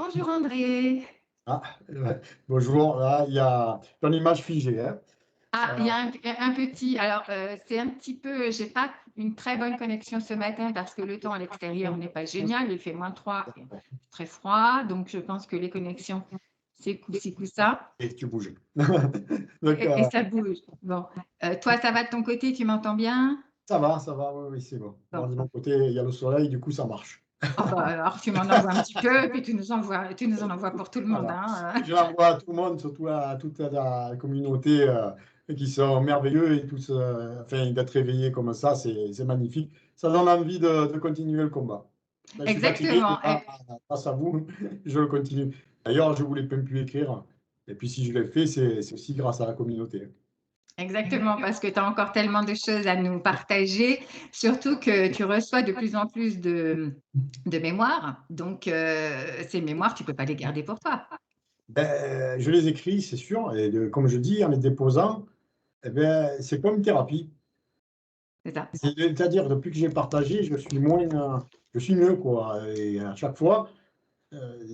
Bonjour André. Ah, bonjour, là, il y a ton image figée, hein. Ah, il y Euh, a un petit. Alors, c'est un petit peu. J'ai pas une très bonne connexion ce matin parce que le temps à l'extérieur n'est pas génial. Il fait -3, et très froid. Donc, je pense que les connexions, c'est coup-ci, coup-ça. et tu bouges. Donc, Et ça bouge. Bon. Toi, ça va de ton côté? Tu m'entends bien? ça va, oui, oui, c'est bon. Moi, Bon. de mon côté, il y a le soleil, du coup, ça marche. Oh, bah, alors, tu m'en envoies un petit peu, puis tu nous en envoies pour tout le monde, Voilà. hein. Je l'envoie à tout le monde, surtout à toute la communauté qui sont merveilleux et tous, enfin, d'être réveillés comme ça, c'est magnifique. Ça donne envie de continuer le combat. Là, je suis fatigué, mais Exactement. là, grâce à vous, je le continue. D'ailleurs, je ne voulais même plus écrire. Et puis, si je l'ai fait, c'est aussi grâce à la communauté. Exactement, parce que tu as encore tellement de choses à nous partager, surtout que tu reçois de plus en plus de mémoires. Donc, ces mémoires, tu ne peux pas les garder pour toi. Ben, je les écris, c'est sûr, et comme je dis, en les déposant, eh ben, c'est comme une thérapie. C'est ça. C'est-à-dire, depuis que j'ai partagé, je suis mieux, quoi. Et à chaque fois,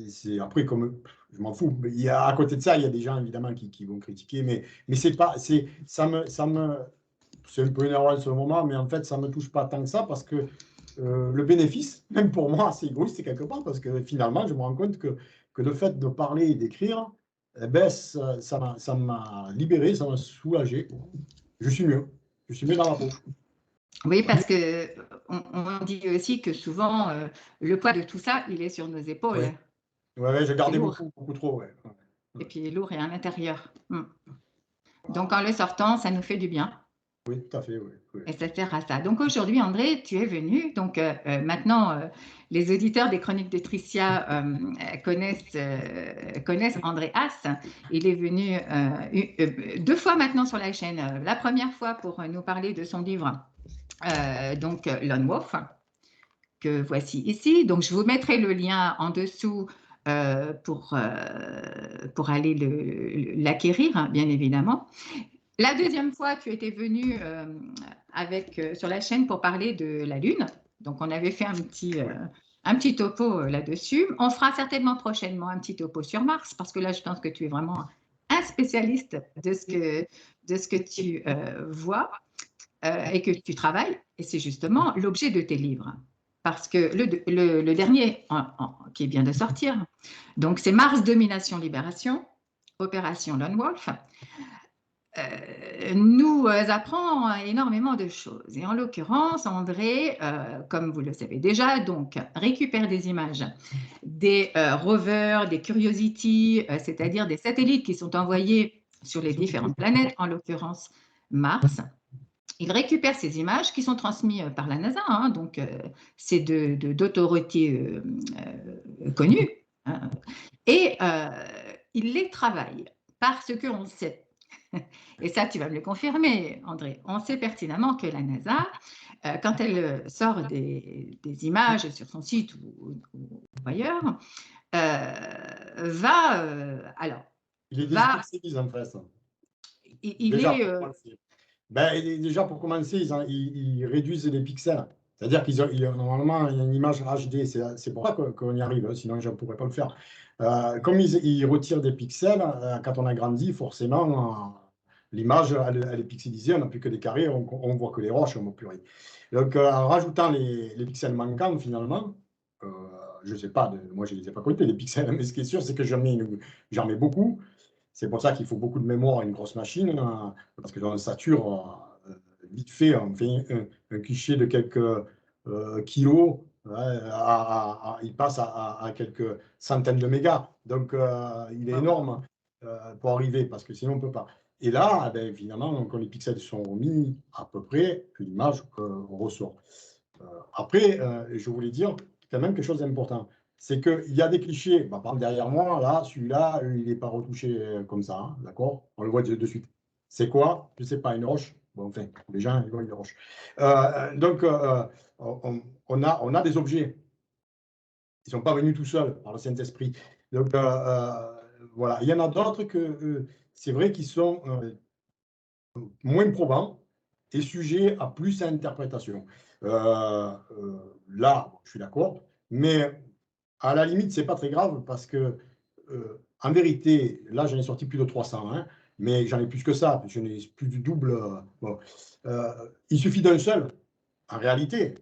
c'est après, comme je m'en fous. Mais à côté de ça, il y a des gens évidemment qui vont critiquer, mais c'est pas, c'est un peu énervant sur le moment, mais en fait, ça me touche pas tant que ça parce que le bénéfice, même pour moi, c'est égoïste quelque part parce que finalement, je me rends compte que le fait de parler et d'écrire, eh ben, ça m'a libéré, ça m'a soulagé. Je suis mieux. Je suis mieux dans ma peau. Oui, parce que on dit aussi que souvent, le poids de tout ça, il est sur nos Oui, épaules. ouais, ouais, j'ai C'est gardé lourd. beaucoup, beaucoup trop. Ouais. Ouais. Et Ouais. puis, lourd et à l'intérieur. Donc, Voilà. en le sortant, ça nous fait du bien. Oui, tout à fait. Oui, oui. Et ça sert à ça. Donc aujourd'hui, André, tu es venu. Donc maintenant, les auditeurs des Chroniques de Tricia connaissent André Haas. Il est venu 2 fois maintenant sur la chaîne. La première fois pour nous parler de son livre, donc Lone Wolf, que voici ici. Donc je vous mettrai le lien en dessous pour aller l'acquérir, hein, bien évidemment. La deuxième fois, tu étais venu sur la chaîne pour parler de la Lune. Donc, on avait fait Oui. un petit topo là-dessus. On fera certainement prochainement un petit topo sur Mars, parce que là, je pense que tu es vraiment un spécialiste de ce que tu vois et que tu travailles. Et c'est justement l'objet de tes livres. Parce que le dernier qui vient de sortir, donc c'est Mars Domination Libération, Opération Lone Wolf, nous apprend énormément de choses. Et en l'occurrence, André, comme vous le savez déjà, donc récupère des images des rovers, des Curiosity, c'est-à-dire des satellites qui sont envoyés sur les différentes planètes, en l'occurrence Mars. Il récupère ces images qui sont transmises par la NASA, hein, donc c'est d'autorités connues, hein, et il les travaille parce qu'on sait, et ça tu vas me le confirmer André, on sait pertinemment que la NASA, quand elle sort des images sur son site ou ailleurs, alors, Il les va, dépixelise en fait. il Déjà, est, pour commencer. Ben, déjà, pour commencer, ils réduisent les pixels. C'est-à-dire normalement, il y a une image HD. C'est pour ça qu'on y arrive, hein, sinon je ne pourrais pas le faire. Comme ils retirent des pixels, quand on a grandi, forcément, l'image, elle est pixelisée. On n'a plus que des carrés, on voit que les roches, on ne voit plus rien. Donc, en rajoutant les pixels manquants, finalement, euh, je ne sais pas, moi, je ne les ai pas comptés, les pixels, mais ce qui est sûr, c'est que j'en mets beaucoup. C'est pour ça qu'il faut beaucoup de mémoire à une grosse machine, parce que dans le sature, vite fait, on fait un cliché de quelques kilos, ouais, il passe à quelques centaines de mégas. Donc, il est énorme pour arriver, parce que sinon, on ne peut pas. Et là, ben, évidemment, quand les pixels sont remis à peu près, l'image ressort. Après, je voulais dire quand même quelque chose d'important. C'est qu'il y a des clichés. Bah, par exemple, derrière moi, là, celui-là, il n'est pas retouché comme ça, hein, d'accord? On le voit de suite. C'est quoi? Je ne sais pas, une roche. Bon, enfin, les gens, ils voient une roche. Donc, on a des objets. Ils ne sont pas venus tout seuls par le Saint-Esprit. Donc, voilà. Il y en a d'autres que c'est vrai qu'ils sont moins probants et sujets à plus à interprétation. Là, je suis d'accord, mais à la limite, c'est pas très grave parce que, en vérité, là, j'en ai sorti plus de 300, hein, mais j'en ai plus que ça, je n'ai plus du double. Bon. Il suffit d'un seul, en réalité,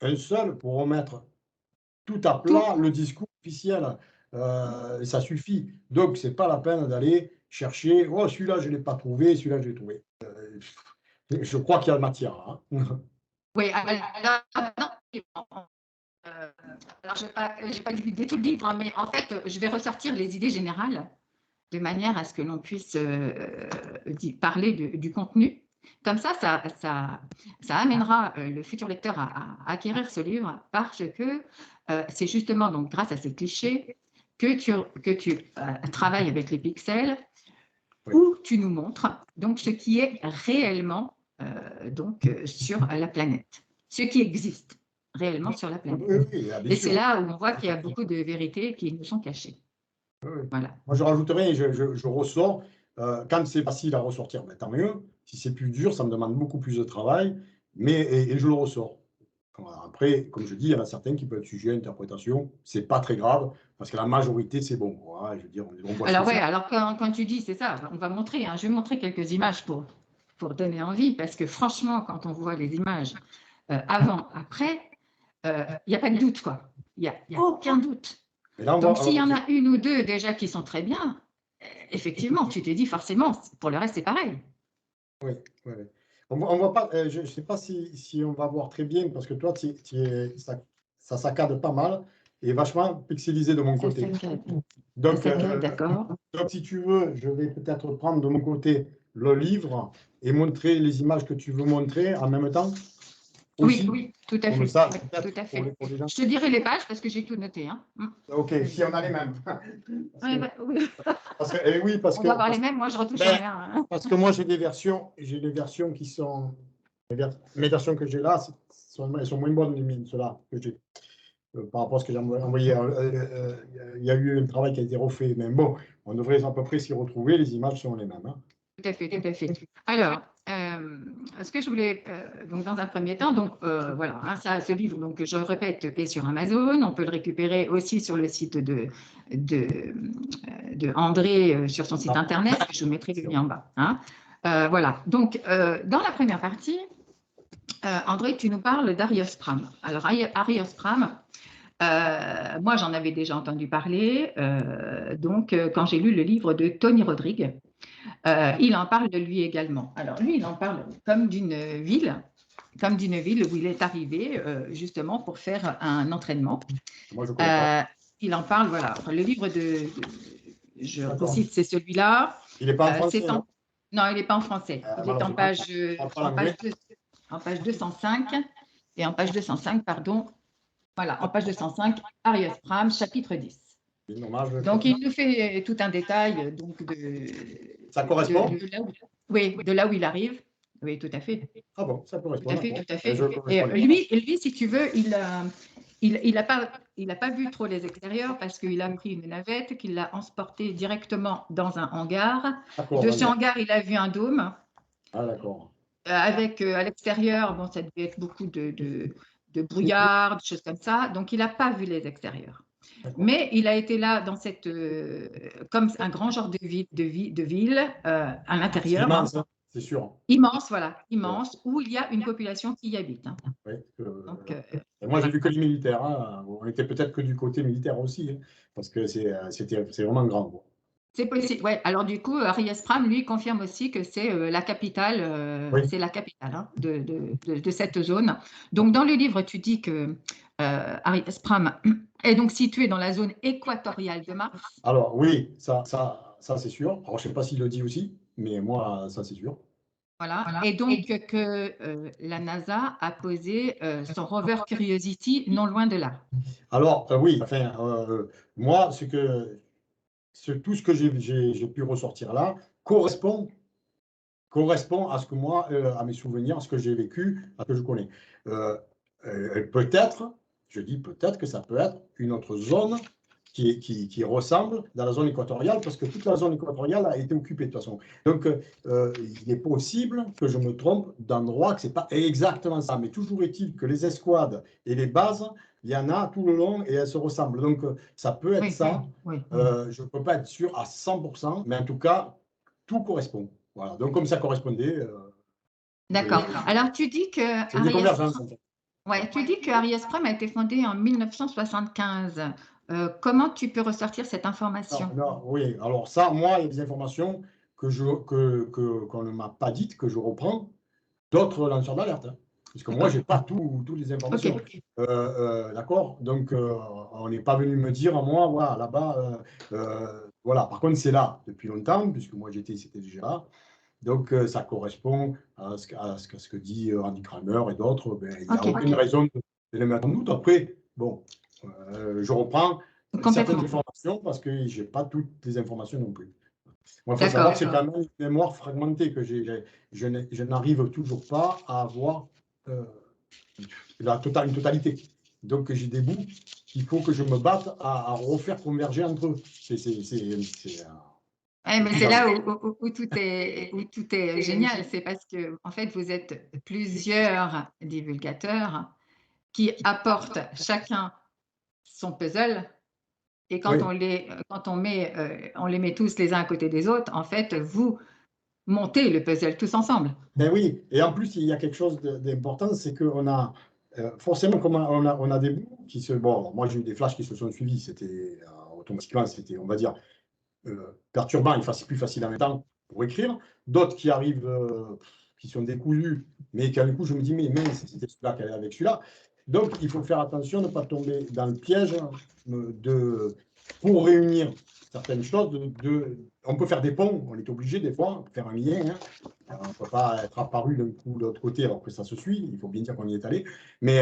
un seul pour remettre tout à Tout. plat le discours officiel. Ça suffit. Donc, c'est pas la peine d'aller chercher. Oh, celui-là, je ne l'ai pas trouvé, celui-là, je l'ai trouvé. Je crois qu'il y a matière. Hein. Oui, alors, non, euh, alors je n'ai pas divulgué tout le livre, hein, mais en fait, je vais ressortir les idées générales de manière à ce que l'on puisse parler du contenu. Comme ça amènera le futur lecteur à acquérir ce livre parce que c'est justement donc grâce à ces clichés que tu travailles avec les pixels, Oui. où tu nous montres donc ce qui est réellement sur la planète, ce qui existe réellement sur la planète. Oui, oui, bien Et sûr. c'est là où on voit qu'il y a beaucoup de vérités qui nous sont cachées. Oui. Voilà. Moi, je rajouterais, je ressors. Quand c'est facile à ressortir, ben, tant mieux. Si c'est plus dur, ça me demande beaucoup plus de travail, mais et je le ressors. Voilà. Après, comme je dis, il y en a certains qui peuvent être sujets à interprétation. C'est pas très grave, parce que la majorité, c'est bon. Voilà, je veux dire, on voit Alors, ce que ouais, c'est. alors quand tu dis, c'est ça, on va montrer, hein, je vais montrer quelques images pour donner envie, parce que franchement, quand on voit les images avant, après, il n'y a pas de doute, quoi. Il n'y a aucun doute. Mais là, on Donc, voit, s'il y en a une ou deux déjà qui sont très bien, effectivement, tu te dis forcément, pour le reste, c'est pareil. oui, oui, oui. On voit pas, je ne sais pas si on va voir très bien, parce que toi, ça saccade pas mal et vachement pixelisé de mon Ça côté. saccade. Donc, Ça saccade, d'accord. donc, si tu veux, je vais peut-être prendre de mon côté le livre et montrer les images que tu veux montrer en même temps aussi. Oui, tout à Comme fait. ça, Oui, peut-être tout à pour fait. les gens. Je te dirai les pages parce que j'ai tout noté. Hein. Ok, si on a les mêmes. Ouais, bah, oui. Oui, parce On que, doit avoir les mêmes, moi je retouche ben, rien. Hein. parce que moi, j'ai des versions qui sont. Les versions que j'ai là, elles sont moins bonnes, les miennes, ceux-là que j'ai. Par rapport à ce que j'ai envoyé. Il y a eu un travail qui a été refait, mais bon, on devrait à peu près s'y retrouver, les images sont les mêmes. Hein. Tout à fait, tout à fait. Alors, ce que je voulais, donc dans un premier temps, donc voilà, hein, ce livre, donc je répète, est sur Amazon. On peut le récupérer aussi sur le site de André sur son site internet. Je vous mettrai le lien en bas. Hein. Voilà. Donc, dans la première partie, André, tu nous parles d'Arios Pram. Alors, Arios Pram, moi, j'en avais déjà entendu parler. Quand j'ai lu le livre de Tony Rodrigue. Il en parle de lui également. Alors lui, il en parle comme d'une ville où il est arrivé justement pour faire un entraînement. Moi, je ne connais pas. Il en parle, voilà. Le livre je recite, c'est celui-là. Il n'est pas en français, non? Non, il n'est pas en français. Il est en page 205 et en page 205, pardon. Voilà, en page 205, Arias Pram, chapitre 10. Donc, il nous fait tout un détail ça correspond de là où il arrive. Oui, tout à fait. Ah bon, ça correspond. Tout à fait, tout à fait. Et lui, si tu veux, il n'a pas vu trop les extérieurs parce qu'il a pris une navette, qu'il l'a transporté directement dans un hangar. De ce hangar, il a vu un dôme. Ah, d'accord. Avec à l'extérieur, bon, ça devait être beaucoup de brouillard, des choses comme ça. Donc, il n'a pas vu les extérieurs. Mais il a été là dans comme un grand genre de ville à l'intérieur. Immense, hein, c'est sûr. Immense, voilà, immense, où il y a une population qui y habite. Hein. Oui, moi, j'ai vu que les militaires. Hein. On était peut-être que du côté militaire aussi, hein, parce que c'est vraiment grand. Quoi. C'est possible, ouais. Alors du coup, Arias Pram, lui, confirme aussi que c'est la capitale, c'est la capitale hein, de cette zone. Donc dans le livre, tu dis que Arias Pram est donc situé dans la zone équatoriale de Mars. Alors oui, ça c'est sûr. Alors je ne sais pas s'il le dit aussi, mais moi, ça c'est sûr. Voilà. Et donc que la NASA a posé son rover Curiosity non loin de là. Alors oui, enfin, moi, tout ce que j'ai pu ressortir là correspond à ce que moi, à mes souvenirs, à ce que j'ai vécu, à ce que je connais. Peut-être, je dis peut-être que ça peut être une autre zone qui ressemble dans la zone équatoriale, parce que toute la zone équatoriale a été occupée de toute façon. Donc, il est possible que je me trompe d'endroit, que ce n'est pas exactement ça, mais toujours est-il que les escouades et les bases, il y en a tout le long et elles se ressemblent. Donc, ça peut être ça. Je ne peux pas être sûr à 100%, mais en tout cas, tout correspond. Voilà. Donc, comme ça correspondait. D'accord. Alors, tu dis que tu dis que Ariès Prime a été fondé en 1975. Comment tu peux ressortir cette information? Oui, alors ça, moi, il y a des informations qu'on ne m'a pas dites, que je reprends d'autres lanceurs d'alerte. Hein, parce que moi, je n'ai pas toutes les informations. Okay. D'accord. Donc, on n'est pas venu me dire à moi, voilà, là-bas, voilà. Par contre, c'est là depuis longtemps, puisque moi, c'était déjà là. Donc, ça correspond à ce que dit Randy Kramer et d'autres. Ben, il n'y a aucune raison de les mettre en doute. Après, bon, je reprends certaines informations parce que je n'ai pas toutes les informations non plus. Moi, il faut savoir que c'est quand même une mémoire fragmentée que j'ai. Je n'arrive toujours pas à avoir une totalité. Donc, j'ai des bouts qu'il faut que je me batte à refaire converger entre eux. mais c'est là où tout est génial. C'est parce que, en fait, vous êtes plusieurs divulgateurs qui apportent chacun son puzzle. Et quand on les met tous les uns à côté des autres, en fait, vous montez le puzzle tous ensemble. Ben oui, et en plus, il y a quelque chose d'important, c'est qu'on a forcément, comme on a des bouts qui se... Bon, moi, j'ai eu des flashs qui se sont suivis, c'était automatiquement, c'était, on va dire, perturbant et plus facile en même temps pour écrire. D'autres qui arrivent, qui sont décousus, mais qu'à un coup, je me dis, mais c'était celui-là qui allait avec celui-là. Donc, il faut faire attention de ne pas tomber dans le piège pour réunir certaines choses. On peut faire des ponts, on est obligé des fois de faire un lien. Hein. On ne peut pas être apparu d'un coup de l'autre côté alors que ça se suit. Il faut bien dire qu'on y est allé. Mais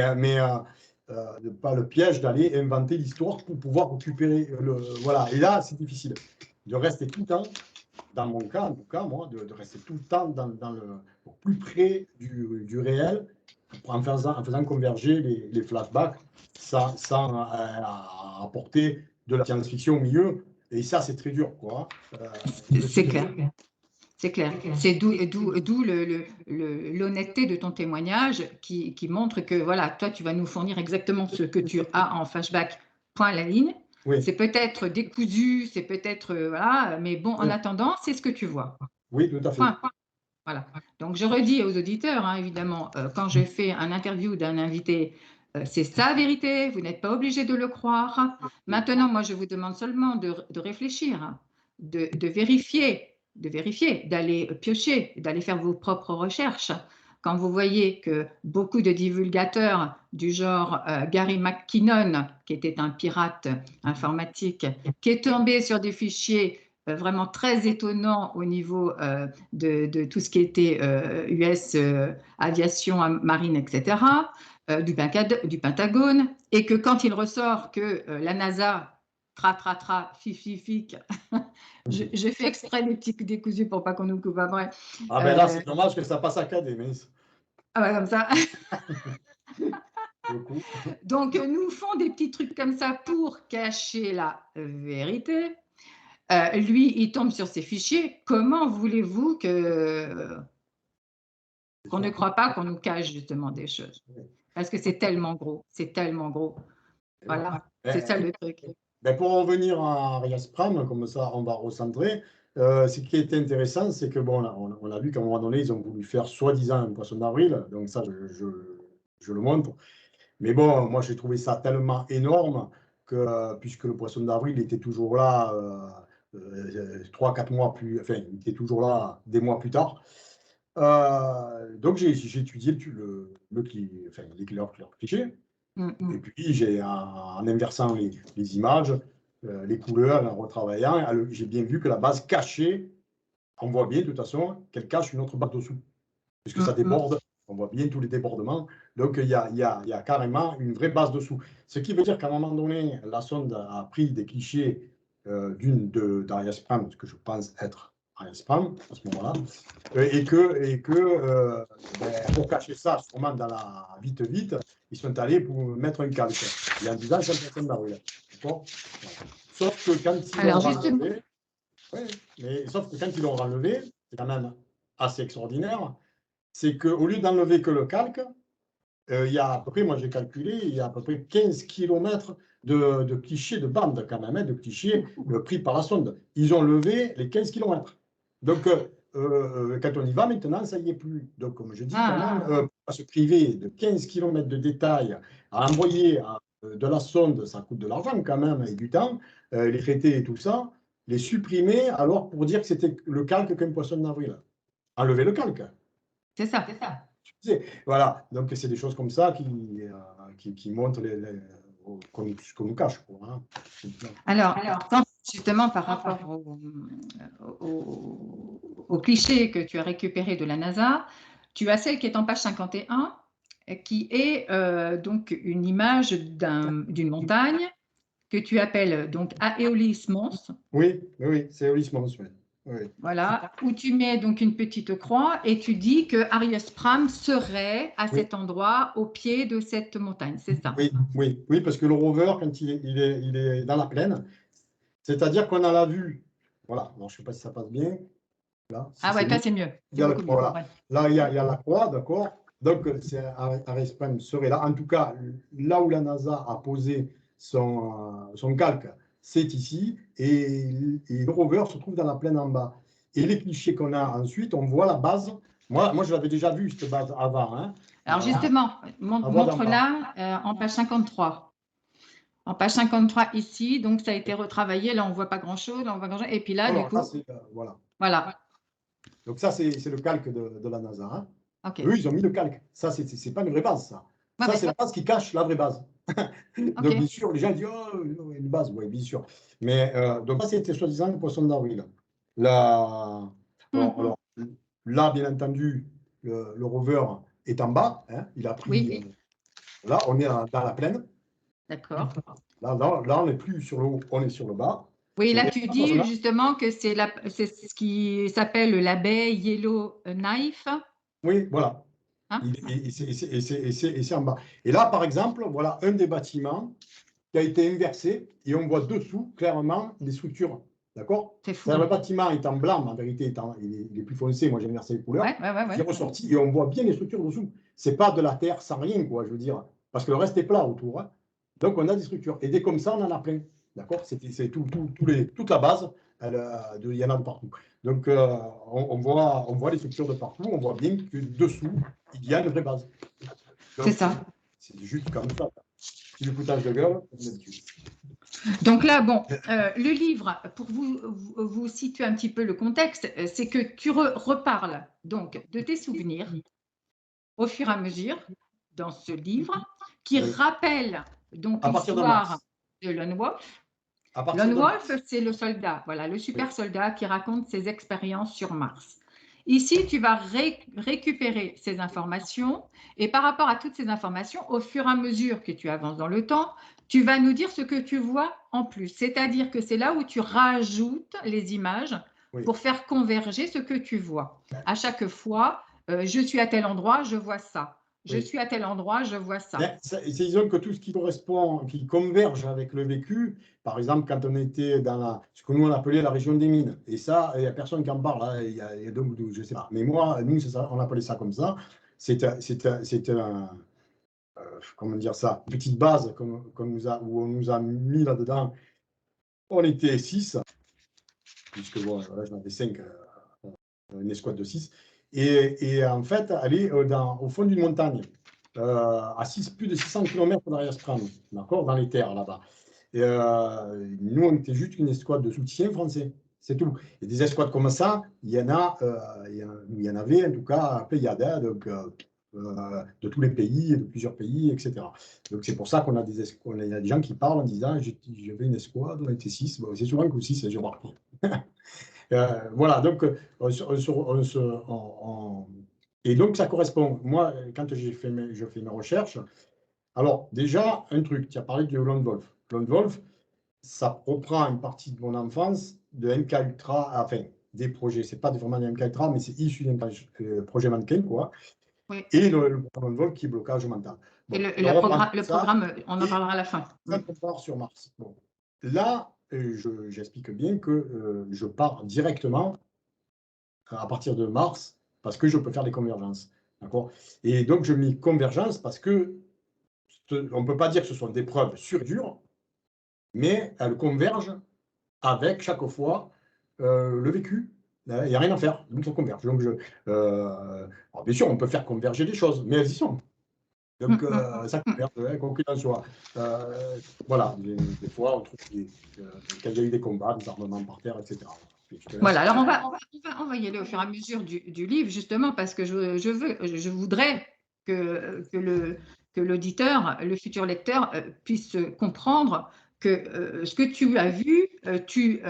pas le piège d'aller inventer l'histoire pour pouvoir récupérer voilà. Et là, c'est difficile de rester tout le temps, dans mon cas, en tout cas, moi, de rester tout le temps au plus près du réel, en faisant converger les flashbacks sans apporter de la science-fiction au milieu. Et ça, c'est très dur, quoi. C'est clair. C'est clair. C'est d'où l'honnêteté de ton témoignage qui montre que, voilà, toi, tu vas nous fournir exactement ce que tu as en flashback, point à la ligne. Oui. C'est peut-être décousu, c'est peut-être, voilà, mais bon, en attendant, c'est ce que tu vois. Oui, tout à fait. Point. Voilà. Donc, je redis aux auditeurs, hein, évidemment, quand je fais un interview d'un invité, c'est sa vérité, vous n'êtes pas obligé de le croire. Maintenant, moi, je vous demande seulement de réfléchir, de vérifier, d'aller piocher, d'aller faire vos propres recherches. Quand vous voyez que beaucoup de divulgateurs du genre Gary McKinnon, qui était un pirate informatique, qui est tombé sur des fichiers vraiment très étonnants au niveau de tout ce qui était US aviation marine, etc., du Pentagone, et que quand il ressort que la NASA fic. Je fais exprès des petits décousus pour pas qu'on nous coupe après. Ah ben là, c'est dommage que ça passe à cadet, mais... Ah ouais, comme ça. Donc, nous font des petits trucs comme ça pour cacher la vérité. Lui, il tombe sur ces fichiers. Comment voulez-vous qu'on ne croit pas qu'on nous cache justement des choses? Parce que c'est tellement gros. C'est tellement gros. Voilà, c'est ça le truc. Ben pour revenir à Ariès Prime, comme ça on va recentrer, ce qui est intéressant, c'est que bon, on a vu qu'à un moment donné, ils ont voulu faire soi-disant un poisson d'avril, donc ça, je le montre. Mais bon, moi, j'ai trouvé ça tellement énorme que, puisque le poisson d'avril était toujours là 3-4 mois plus, enfin, il était toujours là des mois plus tard. Donc, j'ai étudié leur cliché. Et puis, en inversant les images, les couleurs, en retravaillant, j'ai bien vu que la base cachée, on voit bien de toute façon qu'elle cache une autre base dessous, puisque ça déborde, on voit bien tous les débordements. Donc, il y a carrément une vraie base dessous. Ce qui veut dire qu'à un moment donné, la sonde a pris des clichés d'Ariès Prime, ce que je pense être Ariès Prime à ce moment-là, et que pour cacher ça, sûrement dans la vite, ils sont allés pour mettre un calque. Et en disant, c'est un poisson d'avril. D'accord ? Sauf que quand ils Alors, l'ont justement, enlevé, ouais, mais sauf que quand ils l'ont enlevé, c'est quand même assez extraordinaire, c'est qu'au lieu d'enlever que le calque, il y a à peu près, moi j'ai calculé, il y a à peu près 15 km de clichés, de bandes quand même, hein, de clichés pris par la sonde. Ils ont levé les 15 km. Donc, quand on y va maintenant, ça n'y est plus. Donc, comme je dis, quand même, à se priver de 15 km de détails, à envoyer de la sonde, ça coûte de l'argent quand même et du temps, les traiter et tout ça, les supprimer, alors pour dire que c'était le calque qu'un poisson d'avril. Enlever le calque. c'est ça. Voilà, donc c'est des choses comme ça qui montrent ce qu'on nous cache. Quoi, hein. Alors, justement, par rapport au cliché que tu as récupéré de la NASA, tu as celle qui est en page 51, qui est donc une image d'une montagne que tu appelles donc Aeolis Mons. Oui, c'est Ulysse Mons, oui. Oui. Voilà, où tu mets donc une petite croix et tu dis que Arias Pram serait à cet endroit, au pied de cette montagne, c'est ça? Oui, parce que le rover, quand il est dans la plaine, c'est-à-dire qu'on a la vue. Voilà, alors, je ne sais pas si ça passe bien. Là, si Ah ouais, toi mieux. c'est mieux. Il y a Voilà. Ouais. Là, il y a la croix, d'accord. Donc, Arias Prime serait là. En tout cas, là où la NASA a posé son calque, c'est ici. Et le rover se trouve dans la plaine en bas. Et les clichés qu'on a ensuite, on voit la base. Moi je l'avais déjà vu, cette base avant. Hein. Alors justement, montre-la en page 53. En page 53 ici, donc ça a été retravaillé. Là, on ne voit pas grand-chose. Et puis là, du coup, voilà. Donc ça, c'est le calque de la NASA. Hein. Okay. Eux, ils ont mis le calque. Ça, c'est pas une vraie base, ça. Ouais, ça, c'est la base qui cache la vraie base. Donc, okay. bien sûr, les gens disent, oh, une base, oui, bien sûr. Mais, donc, ça, c'était soi-disant le poisson d'avril. Là, alors, là, bien entendu, le rover est en bas. Hein, il a pris... là, on est dans la plaine. D'accord. Là, on n'est plus sur le haut, on est sur le bas. Oui, là, tu dis justement que c'est ce qui s'appelle la baie Yellowknife. Oui, voilà. Hein? Et c'est en bas. Et là, par exemple, voilà un des bâtiments qui a été inversé et on voit dessous clairement les structures. D'accord? Le bâtiment est en blanc, mais en vérité, il est plus foncé. Moi, j'ai inversé les couleurs. Il est ressorti et on voit bien les structures dessous. Ce n'est pas de la terre sans rien, quoi, je veux dire. Parce que le reste est plat autour. Hein. Donc, on a des structures. Et dès comme ça, on en a plein. D'accord? C'est toute la base. Il y en a de partout. Donc, on voit les structures de partout. On voit bien que dessous, il y a une vraie base. C'est ça. C'est juste comme ça. Du foutage de gueule, donc là, bon, le livre, pour vous situer un petit peu le contexte, c'est que tu reparles donc de tes souvenirs au fur et à mesure dans ce livre qui rappelle donc l'histoire de Lone Wolf. Lone Wolf, c'est le soldat, voilà, le super soldat qui raconte ses expériences sur Mars. Ici, tu vas récupérer ces informations et par rapport à toutes ces informations, au fur et à mesure que tu avances dans le temps, tu vas nous dire ce que tu vois en plus. C'est-à-dire que c'est là où tu rajoutes les images pour faire converger ce que tu vois. À chaque fois, je suis à tel endroit, je vois ça. Je suis à tel endroit, je vois ça. Disons que tout ce qui correspond, qui converge avec le vécu, par exemple, quand on était dans ce que nous on appelait la région des mines, et ça, il n'y a personne qui en parle, hein, il y a donc, je ne sais pas. Mais moi, nous, on appelait ça comme ça. C'est comment dire ça, une petite base où on nous a mis là-dedans. On était 6, puisque bon, voilà, j'en avais 5, une escouade de 6. Et en fait, elle est au fond d'une montagne, à plus de 600 km d'Arias Pram, d'accord, dans les terres là-bas. Et nous, on était juste une escouade de soutien français, c'est tout. Et des escouades comme ça, il y en avait en tout cas à Pléiade, donc de tous les pays, de plusieurs pays, etc. Donc c'est pour ça qu'on a il y a des gens qui parlent en disant j'avais une escouade, on était 6, bon, c'est souvent que 6, j'ai remarqué. Voilà, donc et donc ça correspond. Moi, quand je fais mes recherches, alors déjà, un truc, tu as parlé de Lone Wolf. Lone Wolf, ça reprend une partie de mon enfance, de MK Ultra, enfin, des projets, c'est pas vraiment de MK Ultra, mais c'est issu d'un projet mannequin, quoi. Oui. Et le Lone Wolf qui est blocage mental. Bon, et le programme, on en parlera à la fin. On part sur Mars. Bon. Là, j'explique bien que je pars directement à partir de mars parce que je peux faire des convergences. D'accord? Et donc, je mets convergence parce que on ne peut pas dire que ce sont des preuves sûres et dures, mais elles convergent avec chaque fois le vécu. Il n'y a rien à faire, donc ça converge. Donc alors bien sûr, on peut faire converger des choses, mais elles y sont. Donc ça converge, quoi qu'il en soit. Voilà, des fois, on trouve quand il y a eu des combats, des armements par terre, etc. Voilà, alors on va y aller au fur et à mesure du livre, justement, parce que je voudrais que l'auditeur, le futur lecteur, puisse comprendre que ce que tu as vu, tu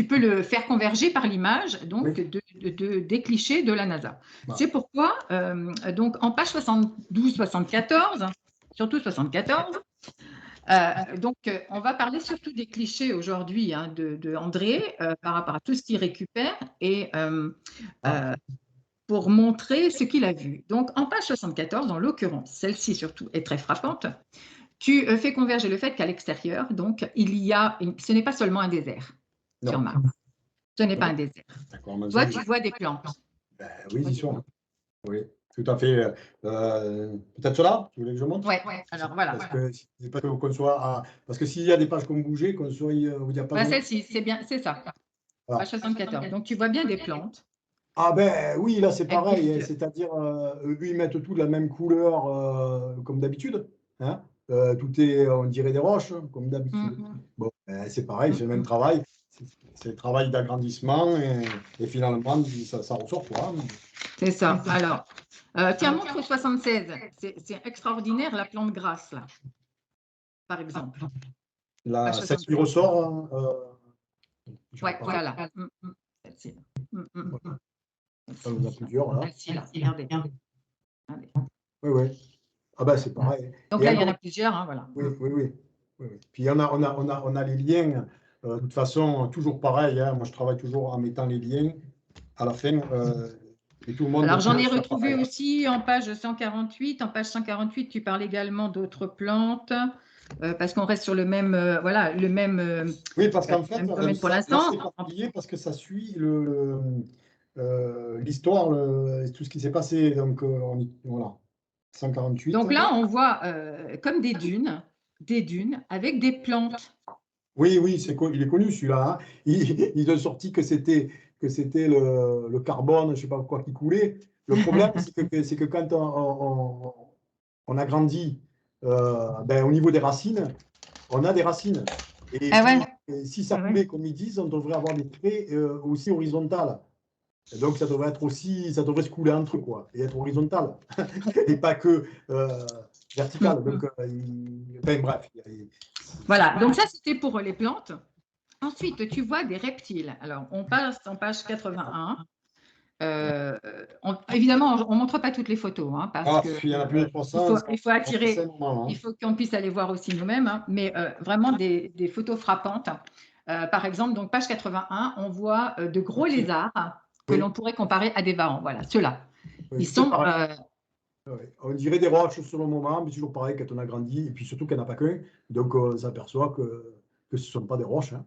peux le faire converger par l'image, donc des clichés de la NASA. Voilà. C'est pourquoi, donc en page 72-74, surtout 74, donc, on va parler surtout des clichés aujourd'hui de André par rapport à tout ce qu'il récupère et pour montrer ce qu'il a vu. Donc, en page 74, en l'occurrence, celle-ci surtout est très frappante. Tu fais converger le fait qu'à l'extérieur, donc, ce n'est pas seulement un désert sur Mars. Ce n'est pas un désert. Toi, tu vois des plantes. Ben, oui, ils sont. Oui. Tout à fait. Peut-être cela, tu voulais que je montre? Oui, alors voilà. Parce que s'il y a des pages qui ont bougé, qu'on soit où il n'y a pas. Celle-ci, c'est bien, c'est ça. Voilà. Page 74. Donc tu vois bien des plantes. Ah ben oui, là c'est pareil, hein, c'est-à-dire eux ils mettent tout de la même couleur comme d'habitude. Hein, tout est, on dirait des roches, comme d'habitude. Bon, c'est pareil, c'est le même travail. C'est le travail d'agrandissement et finalement ça ressort quoi. C'est ça. Alors, tiens, montre 76. C'est extraordinaire la plante grasse, là, par exemple. Celle qui ressort. Oui, voilà. Celle-ci. Ça nous a plusieurs, là. Celle-ci, là. Regardez. Oui, oui. Ah ben c'est pareil. Donc là, il y en a plusieurs, hein, voilà. Oui. Puis on a les liens. De toute façon, toujours pareil. Hein, moi, je travaille toujours en mettant les liens à la fin. Et tout le monde. Alors, j'en ai retrouvé aussi en page 148. En page 148, tu parles également d'autres plantes. Parce qu'on reste sur le même, voilà, le même. Oui, parce qu'en fait, pour l'instant, c'est particulier parce que ça suit l'histoire, tout ce qui s'est passé. Donc, voilà, 148. Donc là, on voit comme des dunes avec des plantes. Oui, il est connu celui-là. Hein. Il a sorti que c'était le carbone, je ne sais pas quoi, qui coulait. Le problème, c'est que quand on agrandit au niveau des racines, on a des racines. Et si ça coulait, comme ils disent, on devrait avoir des traits aussi horizontales. Et donc, ça devrait se couler entre eux, quoi, et être horizontal, et pas que vertical. Donc, bref. Voilà, donc ça, c'était pour les plantes. Ensuite, tu vois des reptiles. Alors, on passe en page 81. Évidemment, on ne montre pas toutes les photos, hein, parce il y en a plus de 300. Il faut attirer, il faut qu'on puisse aller voir aussi nous-mêmes, hein, mais vraiment des photos frappantes. Par exemple, donc page 81, on voit de gros lézards que l'on pourrait comparer à des varans. Voilà, ceux-là. Ils sont. On dirait des roches sur le moment, mais toujours pareil quand on a grandi, et puis surtout qu'il n'y en a pas qu'un, donc on s'aperçoit que ce ne sont pas des roches. Hein.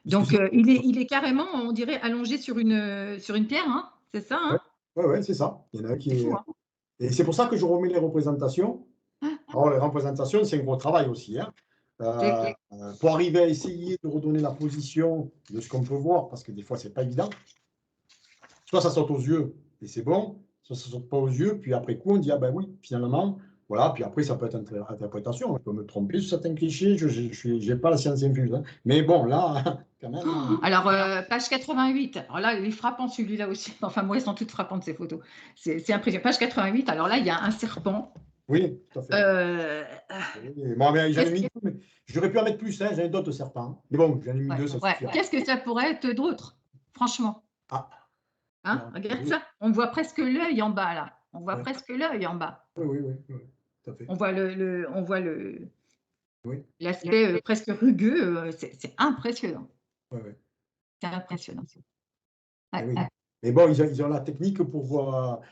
Donc, il est carrément, on dirait, allongé sur une pierre, hein, c'est ça, hein? Oui, c'est ça. Il y en a un qui est. Fou, hein. Et c'est pour ça que je remets les représentations. Alors, les représentations, c'est un gros travail aussi. Hein. Pour arriver à essayer de redonner la position de ce qu'on peut voir, parce que des fois, ce n'est pas évident. Soit ça saute aux yeux et c'est bon, soit ça ne saute pas aux yeux, puis après coup, on dit, ah ben oui, finalement, voilà, puis après, ça peut être interprétation. Je peux me tromper sur certains clichés, je n'ai pas la science infuse. Hein. Mais bon, là, quand même. Alors, page 88. Alors là, il est frappant celui-là aussi. Enfin, moi, elles sont toutes frappantes, ces photos. C'est impressionnant. Page 88, alors là, il y a un serpent. Oui, tout à fait. Bon, mais j'en ai mis deux, mais j'aurais pu en mettre plus, hein, j'en ai d'autres serpents. Mais bon, j'en ai mis deux, ça suffit. Qu'est-ce que ça pourrait être d'autre, franchement? Hein, regarde ça. On voit presque l'œil en bas, là. On voit presque l'œil en bas. Oui, tout à fait. On voit l'aspect presque rugueux. C'est impressionnant. C'est impressionnant. Oui. Mais bon, ils ont la technique pour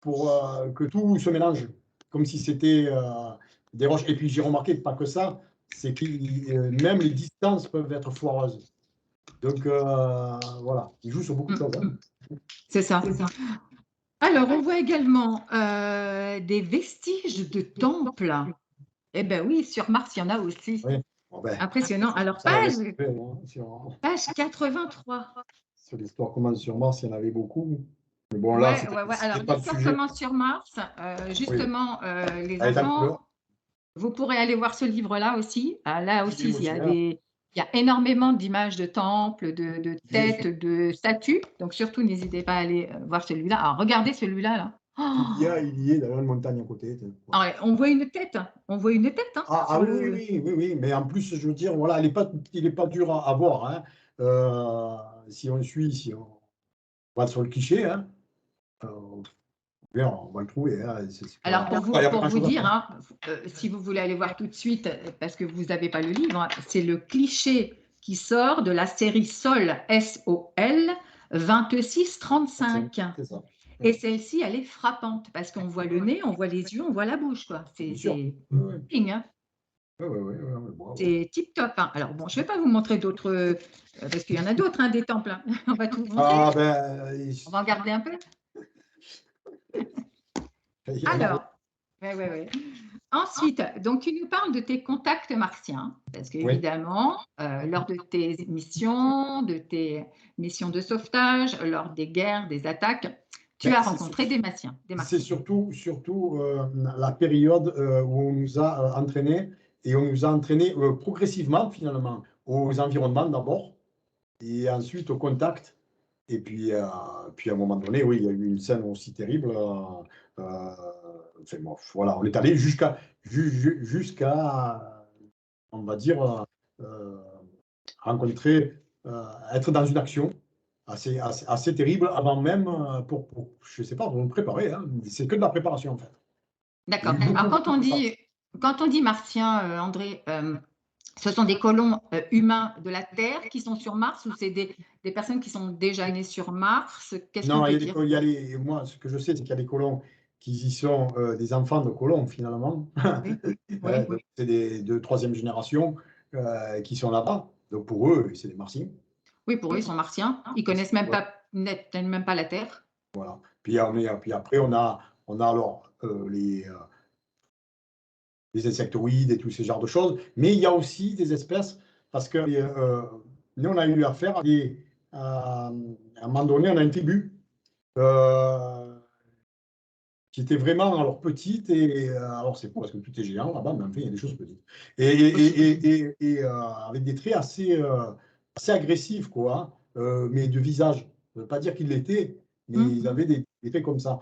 que tout se mélange, comme si c'était des roches. Et puis j'ai remarqué, pas que ça, c'est que même les distances peuvent être foireuses. Donc, voilà, il joue sur beaucoup de choses. Hein. C'est ça. Alors, on voit également des vestiges de temples. Eh bien oui, sur Mars, il y en a aussi. Oui. Bon, ben, Impressionnant. Alors, ça, on laisse tomber, hein, page 83. sur l'histoire commence sur Mars, il y en avait beaucoup. Mais bon, là, Ouais. Alors, pas le l'histoire sujet. commence sur Mars. Oui. Justement, les Elle est en couleur. enfants, vous pourrez aller voir ce livre-là aussi. Là Oui, aussi, il y a hein. il y a énormément d'images de temples, de Il têtes, de statues. Donc, surtout, n'hésitez pas à aller voir celui-là. Alors, regardez celui-là, là. il y est dans une montagne à côté. Ah ouais, on voit une tête. On voit une tête sur le... Oui. Mais en plus, je veux dire, voilà, il est pas dur à voir. Hein. Si on va sur le cliché, hein, bien, on va le trouver. Hein. Alors, Il y a pas pour vous grand-chose à dire, faire. hein, si vous voulez aller voir tout de suite, parce que vous n'avez pas le livre, hein, c'est le cliché qui sort de la série Sol, S-O-L, 2635. C'est ça. Et celle-ci, elle est frappante, parce qu'on voit le nez, on voit les yeux, on voit la bouche, quoi. Bien sûr. Hein. Bravo. C'est tip-top. Hein. Alors, bon, je ne vais pas vous montrer d'autres, parce qu'il y en a d'autres, hein, des temples. Hein. On va tout vous montrer. Ah, ben, On va en garder un peu. il y en a- Alors, ouais. Ensuite, donc tu nous parles de tes contacts martiens, parce Oui. qu'évidemment, lors de tes missions, de sauvetage, lors des guerres, des attaques, tu Ben, as rencontré des martiens. C'est surtout la période où on nous a entraînés et on nous a entraînés progressivement finalement aux environnements d'abord et ensuite au contact. Et puis à un moment donné, oui, il y a eu une scène aussi terrible. Enfin, bon, voilà, on est allé jusqu'à, on va dire, euh, rencontrer, être dans une action assez terrible avant même, je ne sais pas, pour me préparer. Hein. C'est que de la préparation, en fait. D'accord. Alors, quand on dit martien, André, ce sont des colons humains de la Terre qui sont sur Mars ou c'est des personnes qui sont déjà nées sur Mars? Qu'est-ce qu'on Non, peut dire? moi, ce que je sais, c'est qu'il y a des colons qui y sont des enfants de colons, finalement. Oui. C'est de troisième génération qui sont là-bas. Donc, pour eux, c'est des martiens. Oui, pour eux, ils sont martiens. Ils connaissent même pas la Terre. Voilà. Puis après, on a alors les insectoïdes et tous ces genres de choses. Mais il y a aussi des espèces, parce que nous, on a eu affaire à un moment donné, on a une tribu qui était vraiment alors petite, et alors c'est pas parce que tout est géant là-bas, mais enfin, il y a des choses petites. Avec des traits assez agressifs, quoi, mais de visage. Ça ne veut pas dire qu'ils l'étaient, mais ils avaient des traits comme ça.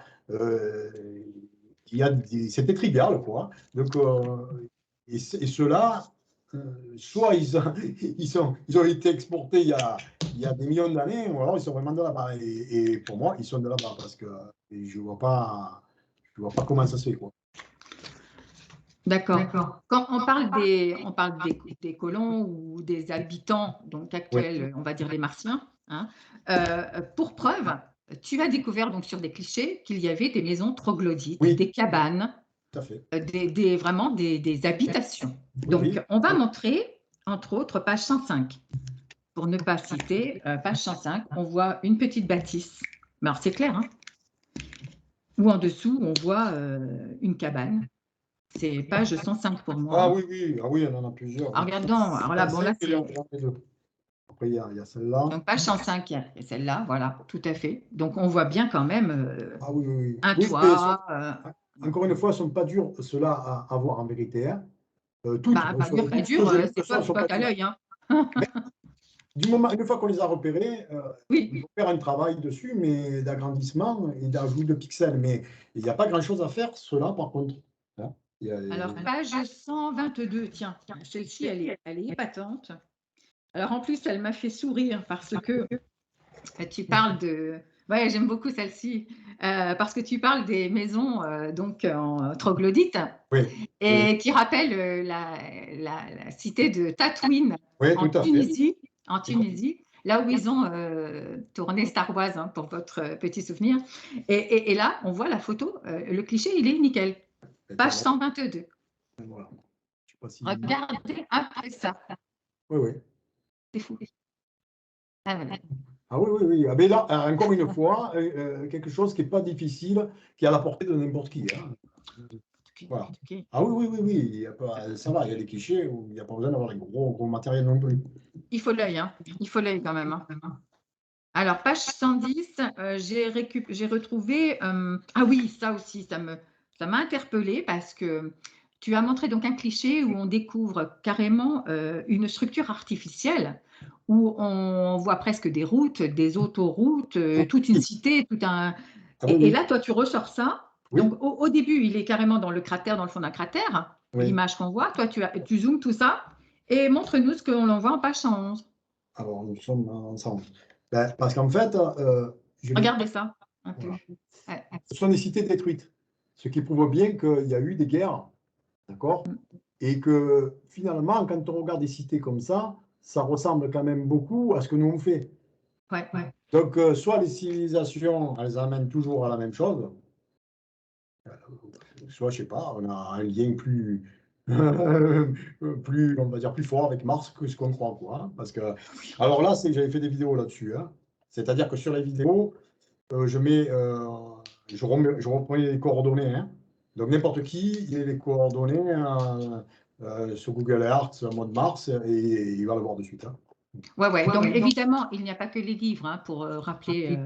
C'était trivial, quoi. Donc, et ceux-là, soit ils ont été exportés il y a des millions d'années, ou alors ils sont vraiment de là-bas. Et pour moi, ils sont de là-bas, parce que je ne vois pas comment ça se fait, quoi. D'accord. Quand on parle des colons ou des habitants donc Oui, actuels, on va dire les martiens, hein, pour preuve, tu as découvert donc sur des clichés qu'il y avait des maisons troglodytes, oui, des cabanes, tout à fait. vraiment des habitations. Oui, Donc, on va montrer, entre autres, page 105. Pour ne pas citer, page 105, on voit une petite bâtisse. Mais alors, c'est clair, hein? Ou en dessous, on voit une cabane. C'est page 105 pour moi. Ah oui, on en a plusieurs. Alors, regardons. Alors là, bon, là, c'est. Après, il y a celle-là. Donc, page 105, il y a celle-là, voilà, tout à fait. Donc, on voit bien quand même Ah oui. un Oui, toit. encore une fois, ils ne sont pas durs, ceux-là, à voir en vérité. Hein. Toutes, Pas dur, pas dur, c'est pas qu'à l'œil. Hein. Une fois qu'on les a repérés, Oui. il faut faire un travail dessus, mais d'agrandissement et d'ajout de pixels. Mais il n'y a pas grand-chose à faire, ceux-là, par contre. Hein. Alors, page 122, tiens, celle-ci, elle est épatante. Alors, en plus, elle m'a fait sourire parce que tu parles de... Ouais, j'aime beaucoup celle-ci, parce que tu parles des maisons donc en troglodyte et qui rappellent la cité de Tatooine tout à fait. en Tunisie, là où ils ont tourné Star Wars, hein, pour votre petit souvenir. Et là, on voit la photo, le cliché, il est nickel. Page 122. Voilà. pas si... Regardez un peu ça. Oui, oui. C'est fou. Ah, voilà. Ah oui, oui, oui. Ah, mais là, encore une fois, quelque chose qui n'est pas difficile, qui est à la portée de n'importe qui. Hein. Voilà. Okay. Ah oui, oui, oui, oui. Il y a pas, ça va, il y a des clichés où il n'y a pas besoin d'avoir des gros matériels non plus. Il faut l'œil, hein. Il faut l'œil quand même. Hein. Alors, page 110, j'ai retrouvé. Ah oui, ça aussi, ça m'a interpellée parce que tu as montré donc un cliché où on découvre carrément une structure artificielle où on voit presque des routes, des autoroutes, toute une cité, tout un. Ah oui, Et oui. là, toi, tu ressors ça. Oui. Donc, au début, il est carrément dans le cratère, dans le fond d'un cratère, Oui. l'image qu'on voit. Toi, tu zoomes tout ça et montre-nous ce qu'on en voit en page 111. Alors, nous sommes ensemble. Ben, parce qu'en fait, Regardez ça un peu. voilà. Ouais. Ce sont des cités détruites, ce qui prouve bien qu'il y a eu des guerres, d'accord? Et que finalement, quand on regarde des cités comme ça ressemble quand même beaucoup à ce que nous on fait. Ouais, ouais. Donc, soit les civilisations, elles amènent toujours à la même chose, soit, je sais pas, on a un lien plus, plus, on va dire, plus fort avec Mars que ce qu'on croit, quoi. Hein, parce que, alors là, c'est que j'avais fait des vidéos là-dessus. Hein. C'est-à-dire que sur les vidéos, je mets, je reprends les coordonnées. Hein. Donc, n'importe qui, il a les coordonnées sur Google Earth en mode Mars et il va le voir de suite. Hein. Ouais. Donc, évidemment, il n'y a pas que les livres hein, pour rappeler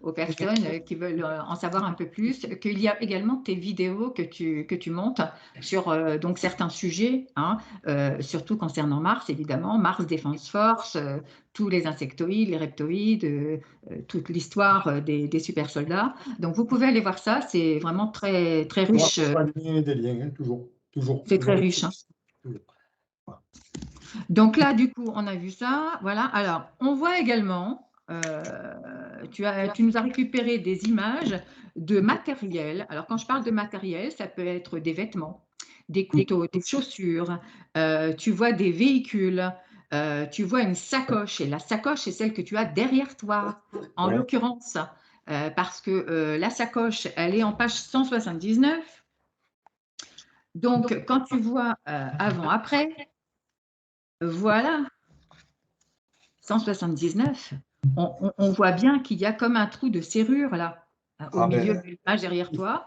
aux personnes qui veulent en savoir un peu plus qu'il y a également tes vidéos que tu montes sur donc certains sujets, hein, surtout concernant Mars, évidemment, Mars Defense Force, tous les insectoïdes, les reptoïdes, toute l'histoire des super soldats. Donc, vous pouvez aller voir ça, c'est vraiment très, très riche. Des liens, hein, toujours. C'est très riche. Hein. Toujours. Voilà. Donc là, du coup, on a vu ça. Voilà. Alors, on voit également, tu nous as récupéré des images de matériel. Alors, quand je parle de matériel, ça peut être des vêtements, des couteaux, des chaussures. Tu vois des véhicules. Tu vois une sacoche. Et la sacoche, c'est celle que tu as derrière toi, en l'occurrence. Parce que la sacoche, elle est en page 179. Donc, quand tu vois avant-après, voilà. 179, on voit bien qu'il y a comme un trou de serrure là, au milieu de l'image derrière toi.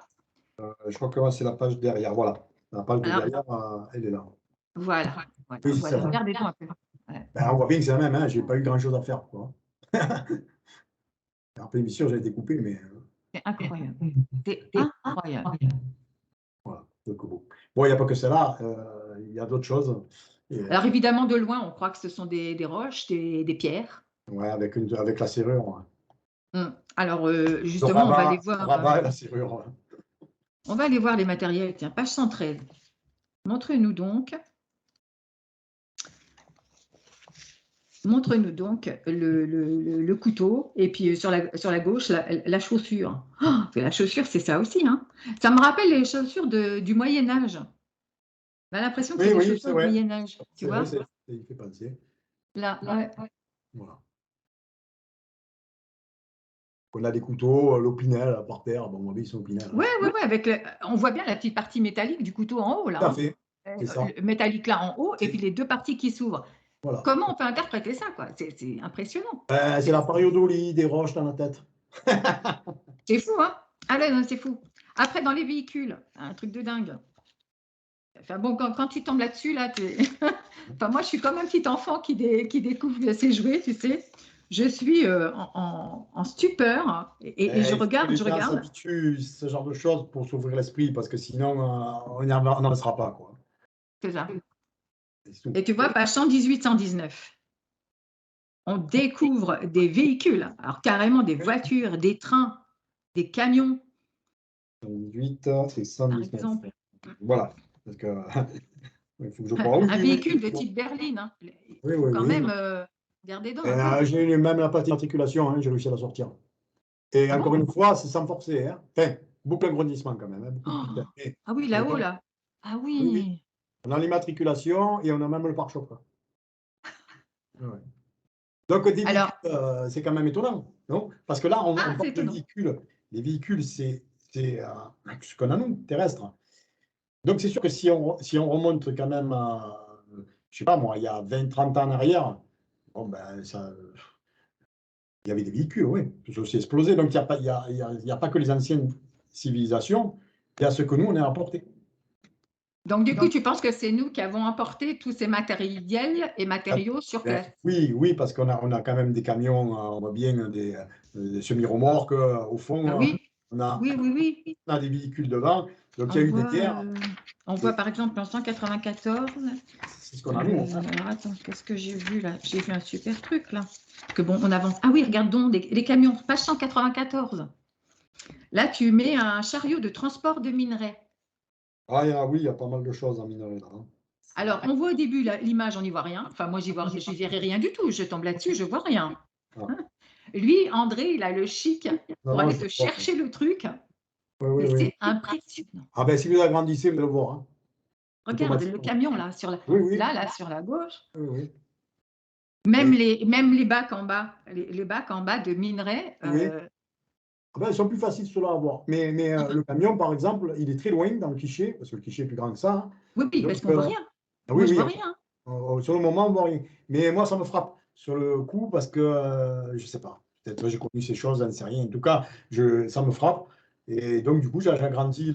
Je crois que c'est la page derrière. Voilà. La page de Alors, derrière, elle est là. voilà. Oui, c'est Voilà. ça. Regardez-donc un peu. Ouais. Ben, on voit bien que c'est la même. Hein. Je n'ai pas eu grand-chose à faire. Quoi. Après l'émission, j'ai été coupé, mais C'est incroyable. C'est incroyable. voilà. Donc, bon, il n'y a pas que cela. Il y a d'autres choses. Et, Alors évidemment, de loin, on croit que ce sont des roches, des pierres. ouais, avec la serrure. Alors Le justement, on va aller voir. rabat et la serrure. On va aller voir les matériels. Tiens, page 113. Montre-nous donc. Montre-nous donc le couteau et puis sur la gauche, la chaussure. Oh, la chaussure, c'est ça aussi. Hein. Ça me rappelle les chaussures du Moyen-Âge. On a l'impression que c'est des chaussures du Moyen-Âge. Tu vois vrai, il fait penser. Là, ouais. Voilà. On a des couteaux, l'opinel par terre. Bon, ils sont opinel. Ouais, avec on voit bien la petite partie métallique du couteau en haut. Là, tout à fait. C'est ça. Le métallique là en haut et puis les deux parties qui s'ouvrent. Voilà. Comment on peut interpréter ça quoi? C'est impressionnant. C'est la périodolie des roches dans la tête. C'est fou, hein? Ah là, non, c'est fou. Après, dans les véhicules, un truc de dingue. Enfin bon, quand tu tombes là-dessus, là, enfin, moi, je suis comme un petit enfant qui découvre ses jouets, tu sais. Je suis en stupeur et je regarde, je regarde. S'habitue ce genre de choses pour s'ouvrir l'esprit, parce que sinon, on n'en restera pas. Quoi. C'est ça. Et tu vois, page 118, 119. On découvre des véhicules, alors carrément des voitures, des trains, des camions. 118, c'est 119. Par exemple. Voilà. Parce que, il faut que je croie. Un véhicule de type berline. Hein. Il faut quand même garder dedans. J'ai eu même la partie articulation, hein, j'ai réussi à la sortir. Et encore une fois, c'est sans forcer. Hein. Enfin, beaucoup d'agrandissement quand même. Hein, ah oui, là-haut, là. Ah oui. On a l'immatriculation et on a même le pare-choc. Ouais. Donc, des véhicules, c'est quand même étonnant. Non parce que là, on parle de véhicules. Les véhicules, c'est ce qu'on a nous, terrestres. Donc, c'est sûr que si on remonte quand même à, je sais pas moi, il y a 20-30 ans en arrière, bon, ben, il y avait des véhicules, oui, tout ça aussi explosé. Donc, il y a pas que les anciennes civilisations, il y a ce que nous, on a apporté. Donc, du coup, tu penses que c'est nous qui avons emporté tous ces matériels et matériaux sur Ben, place? oui, oui, parce qu'on a quand même des camions, on voit bien des semi-remorques, au fond, Oui, on a, oui, oui, oui. on a des véhicules devant. Donc, il y On a eu des voit, guerres, on voit par exemple en 194. c'est ce qu'on a nous. Hein. Alors attends, qu'est-ce que j'ai vu là? J'ai vu un super truc là. Parce que bon, on avance. Ah oui, regardons les camions, page 194. Là, tu mets un chariot de transport de minerais. Ah, oui, il y a pas mal de choses en minerai là. Hein. Alors, on voit au début l'image, on n'y voit rien. Enfin, moi, j'y verrai rien du tout. Je tombe là-dessus, je vois rien. Ah. Hein. Lui, André, il a le chic Non, pour non, aller je te vois. chercher le truc. Oui, oui, Et oui. c'est impressionnant. Ah ben, si vous agrandissez, vous allez le voir. Hein. Regarde le Automatiquement. camion là, sur Oui, oui, là, sur la gauche. oui, oui. Même Et- les bacs en bas, les bacs en bas de minerais. oui. Ah ben, ils sont plus faciles ceux-là à voir. Mais le camion, par exemple, il est très loin dans le cliché, parce que le cliché est plus grand que ça. Hein. Oui, oui, Donc, parce qu'on voit rien. ah oui, Moi, je oui, vois rien. sur le moment, on voit rien. Mais moi, ça me frappe sur le coup parce que, je sais pas, peut-être que j'ai connu ces choses, j'en sais rien. En tout cas, ça me frappe. Et donc, du coup, j'ai agrandi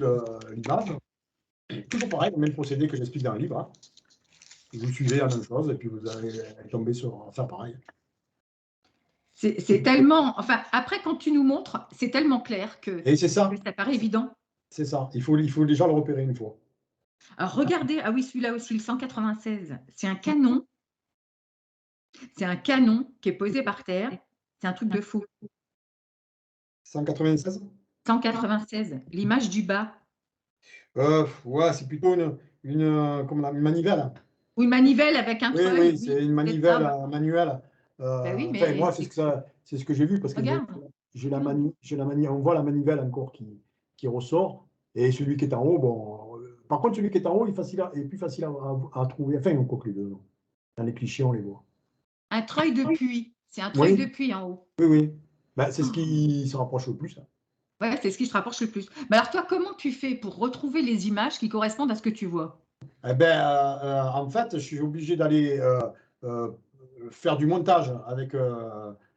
l'image. Toujours pareil, le même procédé que j'explique dans le livre. Hein. Vous suivez la même chose et puis vous allez tomber sur faire pareil. C'est tellement. Enfin, après, quand tu nous montres, c'est tellement clair que Et c'est ça, ça paraît évident. c'est ça. Il faut déjà le repérer une fois. Alors, regardez. Ah oui, celui-là aussi, le 196. C'est un canon. C'est un canon qui est posé par terre. C'est un truc de fou. 196? 196. L'image du bas. Ouais, c'est plutôt une manivelle. Ou une manivelle avec un Oui, treuil. oui, Oui, c'est une c'est ça. manivelle manuelle. Ben oui, Enfin, moi, mais c'est ce que j'ai vu parce que regarde. on voit la manivelle encore qui ressort. Et celui qui est en haut, bon. Par contre, celui qui est en haut est plus facile à trouver. Enfin, on coupe les deux. Dans les clichés, on les voit. Un treuil de puits. C'est un treuil de Oui, puits en haut. oui, oui. Ben, c'est ce qui se rapproche le plus. Hein. Ouais, c'est ce qui se rapproche le plus. Mais alors, toi, comment tu fais pour retrouver les images qui correspondent à ce que tu vois? Eh ben, en fait, je suis obligé d'aller euh, faire du montage avec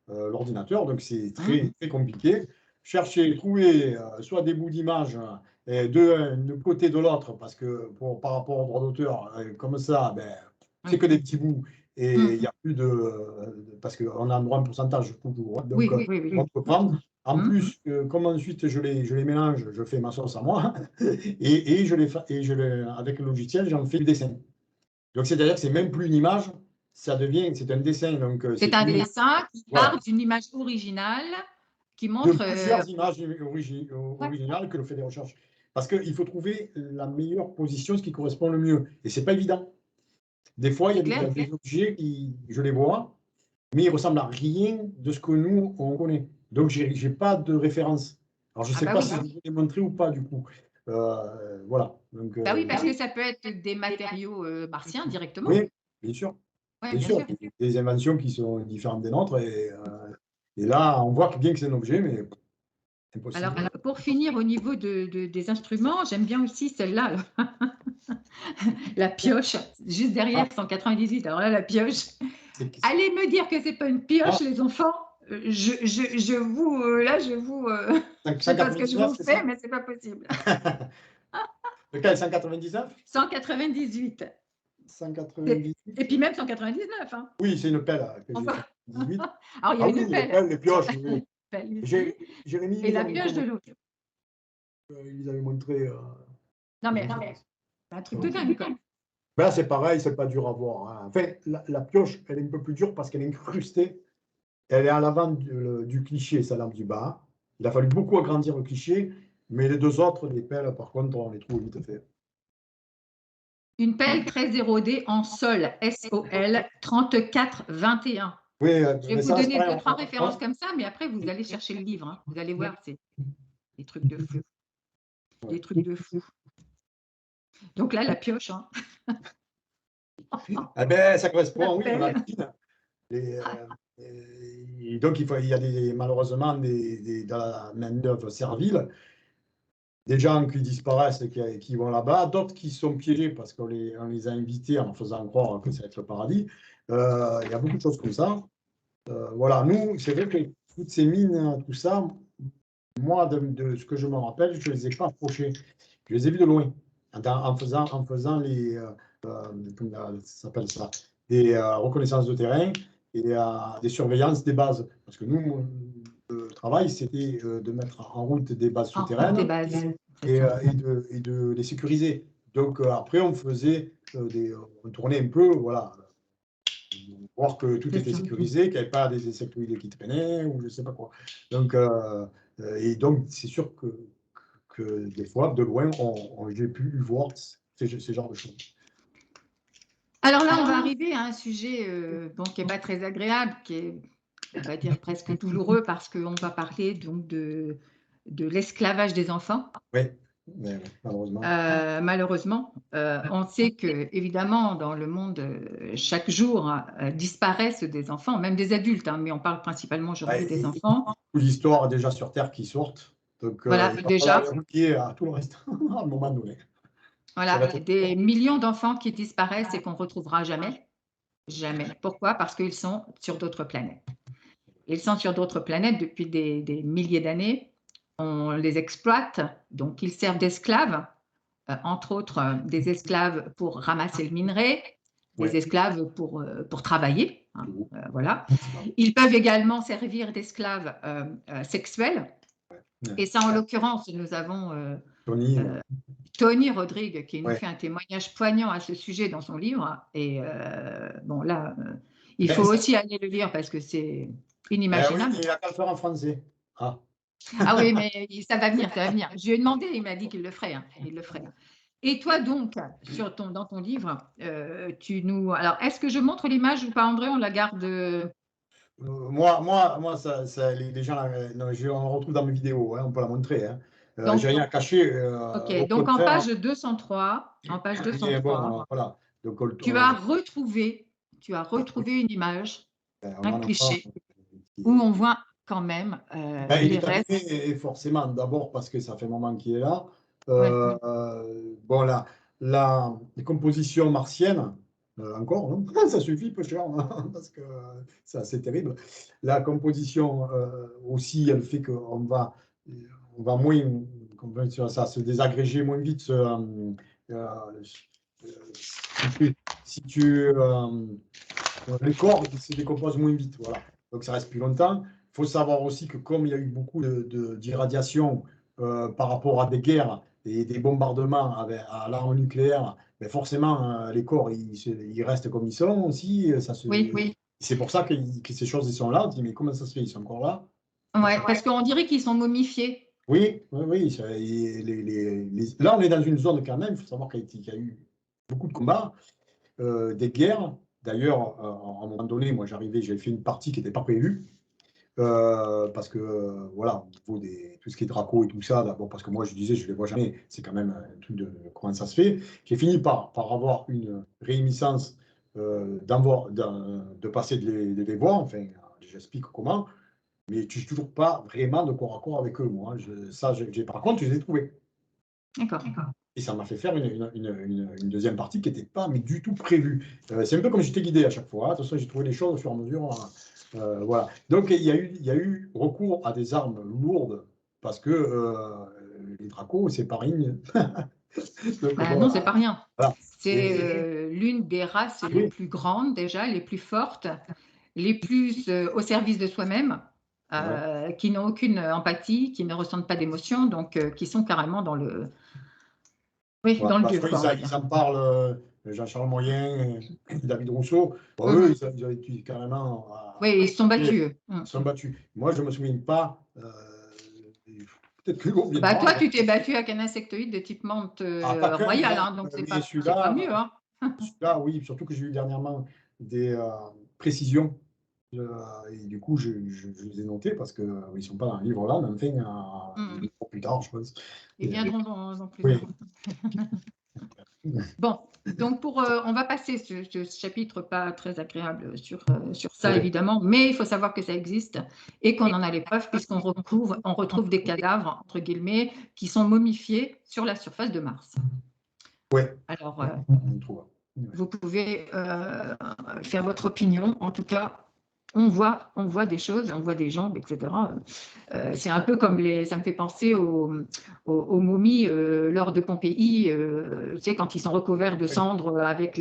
l'ordinateur, donc c'est Hein. très, très compliqué. Chercher, trouver soit des bouts d'images de côté de l'autre, parce que par rapport au droit d'auteur, comme ça, ben, c'est Oui. que des petits bouts et il Hum. n'y a plus parce qu'on a un droit de pourcentage toujours. Hein. Donc, Oui, oui, oui. on peut prendre. En Hum. plus, comme ensuite je les mélange, je fais ma sauce à moi. Et avec le logiciel, j'en fais le dessin. Donc, c'est-à-dire que c'est même plus une image, c'est un dessin. Donc, c'est C'est un plus, dessin qui voilà, part d'une image originale qui de montre. plusieurs images Ouais, originales que l'on fait des recherches. Parce qu'il faut trouver la meilleure position, ce qui correspond le mieux. Et c'est pas évident. Des fois, c'est il y a clair. des objets je les vois, mais ils ressemblent à rien de ce que nous, on connaît. Donc, j'ai pas de référence. Alors, je ne Ah sais bah pas oui. si je vais les montrer ou pas, du coup. Voilà. Donc, Bah oui, parce que ça peut être des matériaux martiens directement. oui, bien sûr. Oui, Bien bien sûr, sûr. des inventions qui sont différentes des nôtres. Et là, on voit bien que c'est un objet, mais Alors, impossible. pour finir, au niveau des instruments, j'aime bien aussi celle-là, la pioche, juste Ah, derrière 198. Alors là, la pioche. c'est- Allez me dire que c'est pas une ah, pioche, les enfants. Je vous, là, je vous, je sais pas ce que je 199, vous c'est fais, ça? mais c'est pas possible. Lequel, 199? 198. 198? Et puis même 199. Hein. Oui, c'est une pelle que On j'ai, voit. 198. Alors, il y a Ah oui, une les pelle pelles, les sur pioches, oui. la pelle ici Jérémy, et il la avait pioche de montré, l'autre. il avait montré Non, les mais références. c'est un truc de dingue, quoi. Ben, c'est pareil, c'est pas dur à voir. Hein. Enfin, la pioche, elle est un peu plus dure parce qu'elle est incrustée. Elle est à l'avant du cliché, sa lampe du bas. Il a fallu beaucoup agrandir le cliché, mais les deux autres, les pelles, par contre, on les trouve vite fait. Une pelle 13 0D en sol, SOL 3421. Oui, Je vais mais vous ça, c'est donner pareil. deux, trois références comme ça, mais après, vous allez chercher le livre. Hein. Vous allez voir, c'est des trucs de fou. Des trucs de fou. Donc là, la pioche, hein. Eh ben, ça La correspond, oui, à la pelle. cuisine. Et donc, il y a malheureusement dans la main-d'œuvre servile. des gens qui disparaissent et qui vont là-bas, d'autres qui sont piégés parce qu'on les a invités en faisant croire que ça va être le paradis. Il y a beaucoup de choses comme ça. Voilà, nous, c'est vrai que toutes ces mines, tout ça, moi, de ce que je me rappelle, je ne les ai pas approchées. Je les ai vus de loin, en faisant comment ça s'appelle ça, des reconnaissances de terrain et des surveillances des bases. Parce que nous, le travail, c'était de mettre en route des bases En route des souterraines bases, c'est et, ça. et de les sécuriser. Donc après, on faisait on tournait un peu, voilà, voir que tout C'est était ça. sécurisé, qu'il n'y avait pas des insectoïdes qui traînaient ou je ne sais pas quoi. Donc, et donc, c'est sûr que des fois, de loin, j'ai pu voir ces genres de choses. Alors là, on va arriver à un sujet bon, qui n'est pas très agréable, qui est, on va dire, presque douloureux, parce qu'on va parler donc de l'esclavage des enfants. Oui, malheureusement. Malheureusement, on sait que, évidemment, dans le monde, chaque jour disparaissent des enfants, même des adultes, hein, mais on parle principalement aujourd'hui des enfants. L'histoire déjà sur Terre qui sortent. Donc, Voilà, il va déjà, falloir les à tout le reste à un moment donné. voilà, des millions d'enfants qui disparaissent et qu'on ne retrouvera jamais. Jamais. Pourquoi? Parce qu'ils sont sur d'autres planètes. Ils sont sur d'autres planètes depuis des milliers d'années. On les exploite, donc ils servent d'esclaves, entre autres des esclaves pour ramasser le minerai, des Ouais. esclaves pour travailler. Hein, voilà. Ils peuvent également servir d'esclaves sexuels. Et ça, en l'occurrence, nous avons Tony, Tony Rodrigue qui nous ouais. fait un témoignage poignant à ce sujet dans son livre. Et bon, là, il Ben, faut aussi aller le lire parce que c'est oui, inimaginable. il a qu'à le faire en français. Ah. Ah oui, mais ça va venir, ça va venir. Je lui ai demandé, il m'a dit qu'il le ferait. Hein, il le ferait. Et toi donc, dans ton livre, tu nous. Alors, est-ce que je montre l'image ou pas, André? On la garde. Moi les gens, non, on le retrouve dans mes vidéos, hein, on peut la montrer. Hein. Donc, J'ai rien à cacher. ok. Au Donc, en contraire, page 203, en page mais 203, bon, voilà. Donc, tu as retrouvé, une image, on un en a pas. cliché, où on voit quand même Ben, il les est abîmé, restes. et forcément, d'abord parce que ça fait un moment qu'il est là. Ouais. Bon, la composition martienne, encore, hein, ça suffit, peu cher, hein, parce que c'est assez terrible. La composition aussi, elle fait on va moins, comment dire ça, se désagréger moins vite. Si tu, les corps se décomposent moins vite, voilà. Donc ça reste plus longtemps. Il faut savoir aussi que comme il y a eu beaucoup d'irradiation par rapport à des guerres et des bombardements à l'arme nucléaire, mais forcément les corps ils restent comme ils sont aussi. Oui, oui. C'est pour ça que ces choses ils sont là. On dit mais comment ça se fait, ils sont encore là? Ouais, parce qu'on dirait qu'ils sont momifiés. Oui, oui, oui. Là on est dans une zone quand même. Il faut savoir qu'il y a eu beaucoup de combats, des guerres. D'ailleurs, à un moment donné, moi j'arrivais, j'avais fait une partie qui n'était pas prévue. Parce que voilà, au niveau tout ce qui est Draco et tout ça, d'abord parce que moi je disais je ne les vois jamais, c'est quand même un truc de comment ça se fait. J'ai fini par avoir une réémission de passer de les voir, enfin j'explique comment, mais je suis toujours pas vraiment de corps à corps avec eux, moi. Par contre, je les ai trouvés. D'accord. Et ça m'a fait faire une deuxième partie qui n'était pas mais du tout prévue. C'est un peu comme j'étais guidé à chaque fois. Hein. De toute façon, j'ai trouvé les choses au fur et à mesure. Voilà. Donc, il y a eu recours à des armes lourdes parce que les dracos, c'est pas rien. Donc, Bah, bon, non, c'est pas rien. voilà. C'est l'une des races les Oui, plus grandes déjà, les plus fortes, les plus au service de soi-même, ouais. qui n'ont aucune empathie, qui ne ressentent pas d'émotion, donc qui sont carrément oui, Voilà. dans le Parce dur, quoi, on va qu'ils dire. en parlent, Jean-Charles Moyen, David Rousseau. Bon, eux, Mhm. ils ont été carrément Oui, ils se sont battus, eux. ils sont battus. Moi, je ne me souviens pas. Peut-être que l'eau Bah, viendra. toi, tu t'es battu avec un insectoïde de type menthe Ah, pas qu'un, royale, hein, hein, donc mais c'est pas mieux. Hein. celui-là, oui, surtout que j'ai eu dernièrement des précisions. Et du coup, je les ai notés parce qu'ils ne sont pas dans le livre là, mais enfin, Mhm. plus tard, je pense. Ils viendront dans plus Oui, tard. Bon, donc on va passer ce chapitre pas très agréable sur ça, Oui, évidemment, mais il faut savoir que ça existe et qu'on en a les preuves on retrouve des cadavres, entre guillemets, qui sont momifiés sur la surface de Mars. oui, Alors, on trouve. Ouais. vous pouvez faire votre opinion. En tout cas, on voit des choses, on voit des jambes, etc. C'est un peu comme ça me fait penser aux momies lors de Pompéi, tu sais, quand ils sont recouverts de cendres avec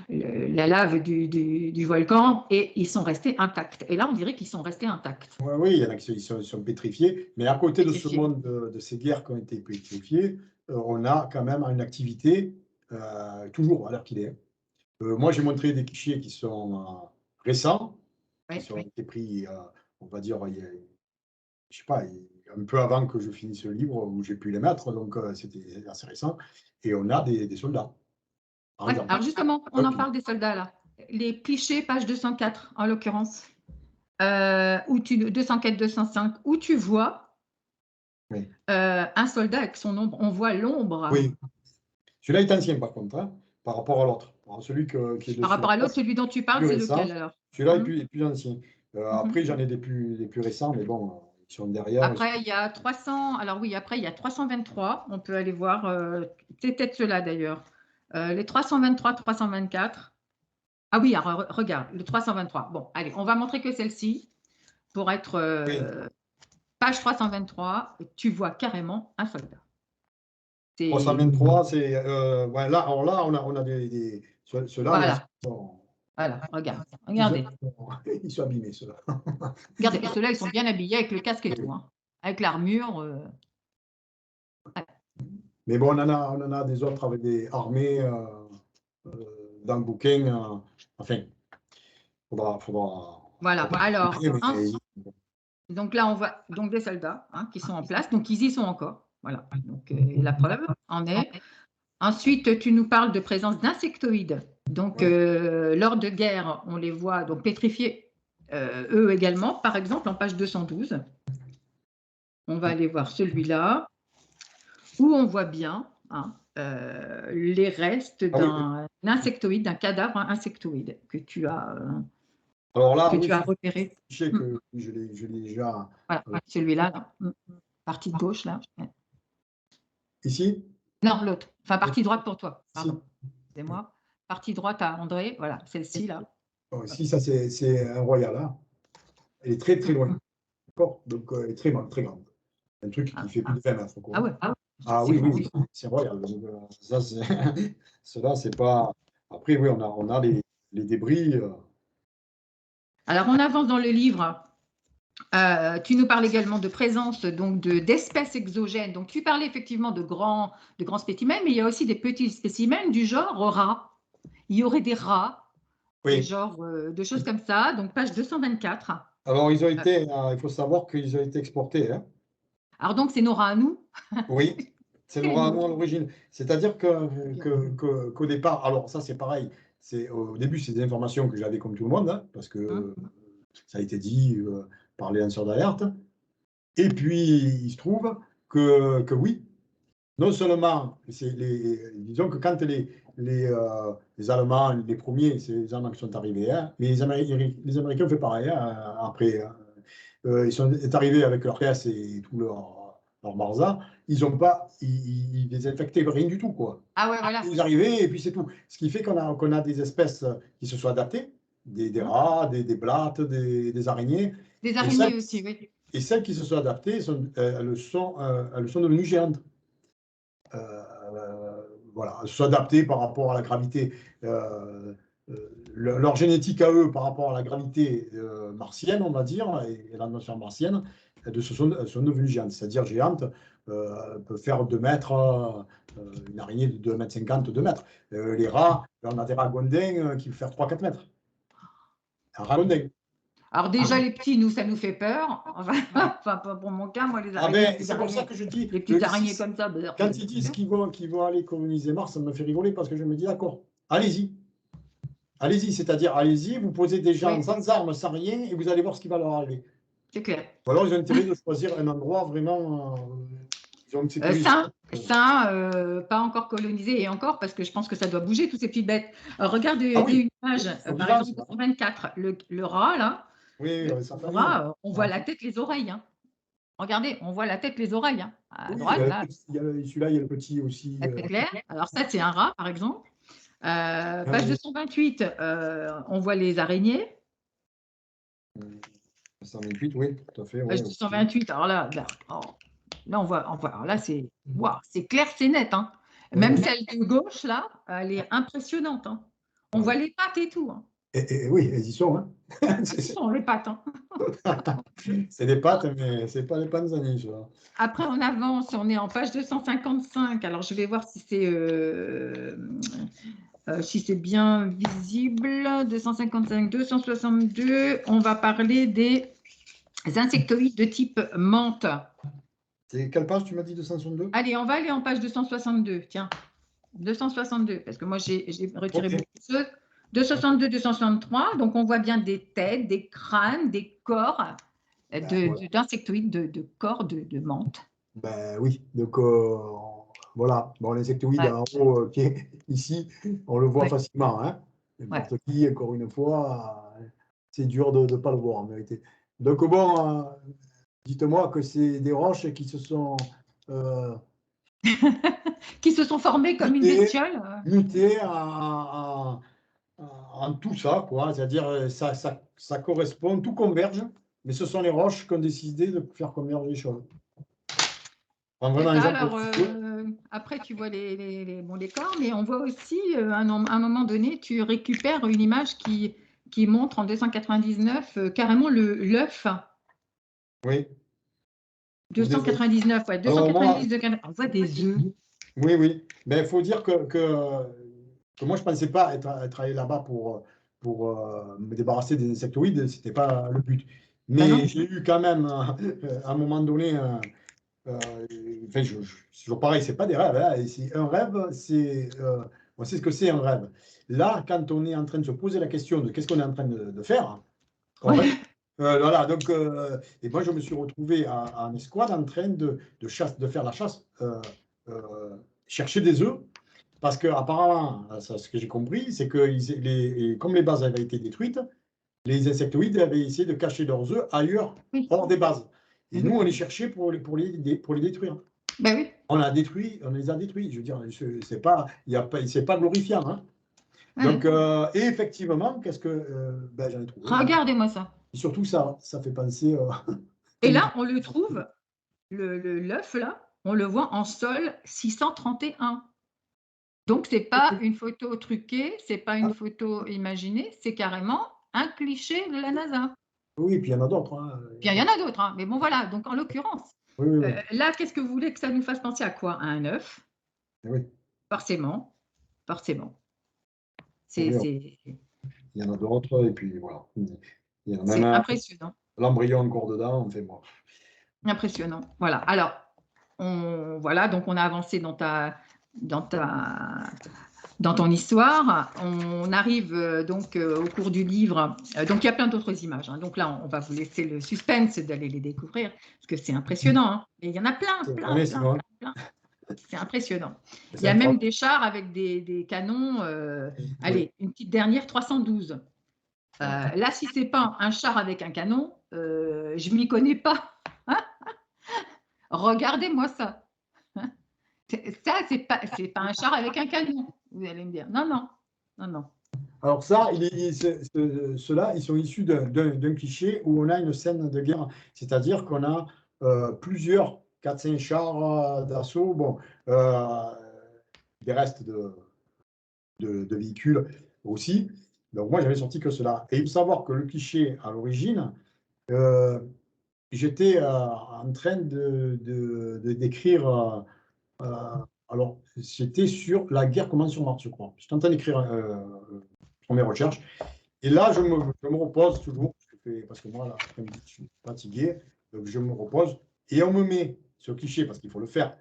la lave du volcan et ils sont restés intacts. Et là, on dirait qu'ils sont restés intacts. Ouais, oui, il y en a qui sont pétrifiés, mais à côté de ce Pétrifiés. monde de ces guerres qui ont été pétrifiées, on a quand même une activité, toujours à l'heure qu'il est. Moi, j'ai montré des fichiers qui sont récents, qui Ouais. ont été pris, on va dire, je sais pas, un peu avant que je finisse le livre, où j'ai pu les mettre, donc c'était assez récent. Et on a des soldats, par Ouais. exemple. Alors justement, on en Donc, parle des soldats là. Les clichés, page 204 en l'occurrence, 204-205, où tu vois oui. un soldat avec son ombre. On voit l'ombre. Oui. Celui-là est ancien, par contre, hein, par rapport à l'autre. Celui qui est Par dessus, rapport à là, l'autre, celui dont tu parles, plus c'est récent. lequel alors? Celui-là est plus ancien. Mhm. Après, j'en ai des plus récents, mais bon, ils sont derrière. Après, il y a 300. Alors oui, après, il y a 323. On peut aller voir. C'est peut-être ceux-là d'ailleurs. Les 323, 324. Ah oui, alors, regarde, le 323. Bon, allez, on va montrer que celle-ci pour être Oui, page 323. Tu vois carrément un soldat. C'est 323, c'est. Ouais, là, alors là, on a ceux-là, là, voilà, voilà. ils Regardez. ils sont abîmés, ceux-là. Regardez, et ceux-là, ils sont bien habillés avec le casque et tout, hein, avec l'armure. Ouais. Mais bon, on en a des autres avec des armées dans le bouquin. Enfin, faudra. Voilà. Alors, Mais, donc là, on voit donc des soldats qui sont en place. Donc, ils y sont encore. Voilà. Donc, la preuve en est. Ensuite, tu nous parles de présence d'insectoïdes. Donc, oui, lors de guerre, on les voit donc pétrifiés, eux également. Par exemple, en page 212, on va aller voir celui-là, où on voit bien les restes ah oui. d'un insectoïde, d'un cadavre insectoïde Alors là, que oui, tu as c'est repéré. je sais Mm. que je l'ai déjà. Voilà, euh, celui-là, là. Partie de gauche, là. Ouais. Ici? Non, l'autre. Enfin, Oui, partie droite pour toi. ici. Pardon. C'est moi. Partie droite à André. Voilà, celle-ci, là. Oh, ici, ça, c'est un royal. Hein. Elle est très, très Mm. loin. D'accord? Donc, elle est très, très grande. Un truc qui fait plus de 20 mètres. Ah Quoi. ouais, Ah c'est oui, grand. oui, c'est royal. Donc, ça, cela, c'est pas. Après, oui, on a les débris. Alors, on avance dans le livre. Tu nous parles également de présence donc d'espèces exogènes. Donc, tu parlais effectivement de grands spécimens, mais il y a aussi des petits spécimens du genre rats. Il y aurait des rats, des Oui. genres de choses comme ça. Donc, page 224. Alors, ils ont été. Il faut savoir qu'ils ont été exportés. Hein. Alors, donc, c'est nos rats à nous. Oui, c'est C'est le les Rano à nôtres. l'origine. C'est-à-dire qu'au départ, alors ça c'est pareil, au début c'est des informations que j'avais comme tout le monde, hein, parce Hein. que ça a été dit par les lanceurs d'alerte. Et puis il se trouve que oui, non seulement, disons que quand les Allemands, les premiers, c'est les Allemands qui sont arrivés, hein, mais les Américains ont fait pareil hein, après. Hein. Ils sont arrivés avec leur caisse et tout leur marza. Ils ont pas, ils désinfectaient rien du tout, quoi. Ah ouais, voilà. Ils arrivaient et puis c'est tout. Ce qui fait qu'on a des espèces qui se sont adaptées, des Hein. rats, des blattes, des araignées. Des Et araignées celles, aussi, oui. et celles qui se sont adaptées, elles sont devenues géantes. Voilà, se sont adaptées par rapport à la gravité. Leur génétique à eux par rapport à la gravité martienne, on va dire, et l'atmosphère martienne, elles sont devenues géantes. C'est-à-dire géantes, peut faire 2 mètres, une araignée de 2,50 m, 2 mètres. Les rats, on a des ragondins qui peuvent faire 3-4 mètres. Un ragondin. Alors déjà, les petits, nous, ça nous fait peur. Enfin, pas pour mon cas, moi, les Ah araignées, ben, c'est pour ça que je dis les que petites araignées comme ça. quand ils disent qu'ils vont aller coloniser Mars, ça me fait rigoler parce que je me dis d'accord, allez-y. Allez-y, c'est-à-dire, allez-y, vous posez des gens Oui, sans armes, sans rien, et vous allez voir ce qui va leur arriver. c'est clair. Ou alors, ils ont intérêt de choisir un endroit vraiment Ils ont sécurisé. Pas encore colonisé, et encore, parce que je pense que ça doit bouger, toutes ces petites bêtes. Regarde Ah oui, une image, sont par vivants, exemple, 224, le rat, là, oui, le sa famille. rat, on voit la tête, les oreilles. Hein. Regardez, on voit la tête, les oreilles. Hein. À Oui, droite, là, celui-là, il y a le petit aussi. c'est clair. Alors ça, c'est un rat, par exemple. Page 228, on voit les araignées. 128, oui, tout à fait. Page 228, alors là, on voit, alors là, c'est clair, c'est net. Hein. Même celle de gauche, là, elle est impressionnante. Hein. On voit les pattes et tout. Hein. Et oui, elles y sont. Hein. Ce sont les pattes. Hein. C'est des pattes, mais ce n'est pas des panzani. Après, on avance, on est en page 255. Alors, je vais voir si c'est bien visible. 255, 262. On va parler des insectoïdes de type menthe. C'est quelle page tu m'as dit, 262? Allez, on va aller en page 262. Tiens, 262, parce que moi, j'ai retiré beaucoup de choses. 262, 263. Donc, on voit bien des têtes, des crânes, des corps d'insectoïdes, de corps de menthe. Ben oui, donc voilà. Bon, l'insectoïde en haut, qui est ici, on le voit facilement. Hein. N'importe qui, encore une fois, c'est dur de ne pas le voir en vérité. Donc bon, dites-moi que c'est des roches qui se sont qui se sont formées comme une bestiole. Mutées en tout ça, quoi. C'est-à-dire, ça correspond, tout converge, mais ce sont les roches qui ont décidé de faire converger les choses. Après, tu vois les corps, mais on voit aussi, à un moment donné, tu récupères une image qui montre en 299 carrément l'œuf. Oui. 299, ouais, 299, on voit des œufs. Oui, oui. Mais il faut dire que moi, je ne pensais pas être allé là-bas pour me débarrasser des insectoïdes, ce n'était pas le but. Mais j'ai eu quand même, à un moment donné, c'est toujours pareil, ce n'est pas des rêves. Hein. Un rêve, on sait ce que c'est un rêve. Là, quand on est en train de se poser la question de qu'est-ce qu'on est en train de faire, voilà, donc, et moi, je me suis retrouvé en escouade en train de faire la chasse, chercher des œufs, parce qu'apparemment, ce que j'ai compris, c'est que comme les bases avaient été détruites, les insectoïdes avaient essayé de cacher leurs œufs ailleurs, hors des bases. Et nous, on les cherchait pour les détruire. Ben oui. On les a détruits. Je veux dire, c'est pas glorifiant. Hein. Donc, et effectivement, qu'est-ce que j'en ai trouvé. Regardez-moi ça. Et surtout, ça fait penser. Et là, on le trouve, l'œuf là, on le voit en sol 631. Donc, c'est pas une photo truquée, c'est pas une photo imaginée, c'est carrément un cliché de la NASA. Oui, puis il y en a d'autres. Hein. Puis il y en a d'autres, hein. Mais bon, voilà. Donc, en l'occurrence, oui. là, qu'est-ce que vous voulez que ça nous fasse penser à quoi? À un œuf. Oui. Forcément. Il y en a d'autres, et puis voilà. Il y en a c'est impressionnant. L'embryon encore dedans, on fait moi. Impressionnant. Voilà. Alors, donc on a avancé dans ton histoire. On arrive donc au cours du livre. Donc, il y a plein d'autres images. Hein. Donc là, on va vous laisser le suspense d'aller les découvrir, parce que c'est impressionnant. Hein. Et il y en a plein. C'est impressionnant. Il y a même des chars avec des canons. Allez, une petite dernière, 312. Là, si ce n'est pas un char avec un canon, je ne m'y connais pas. Regardez-moi ça. Ça, c'est pas un char avec un canon, vous allez me dire. Non. Alors ça, ceux-là, ils sont issus d'un cliché où on a une scène de guerre. C'est-à-dire qu'on a plusieurs 4-5 chars d'assaut, des restes de véhicules aussi. Donc moi, j'avais sorti que cela. Et il faut savoir que le cliché, à l'origine, j'étais en train de décrire... alors, c'était sur la guerre commence sur Mars, je crois. J'étais en train d'écrire pour mes recherches. Et là, je me repose toujours, parce que moi, là, je suis fatigué, donc je me repose. Et on me met ce cliché, parce qu'il faut le faire.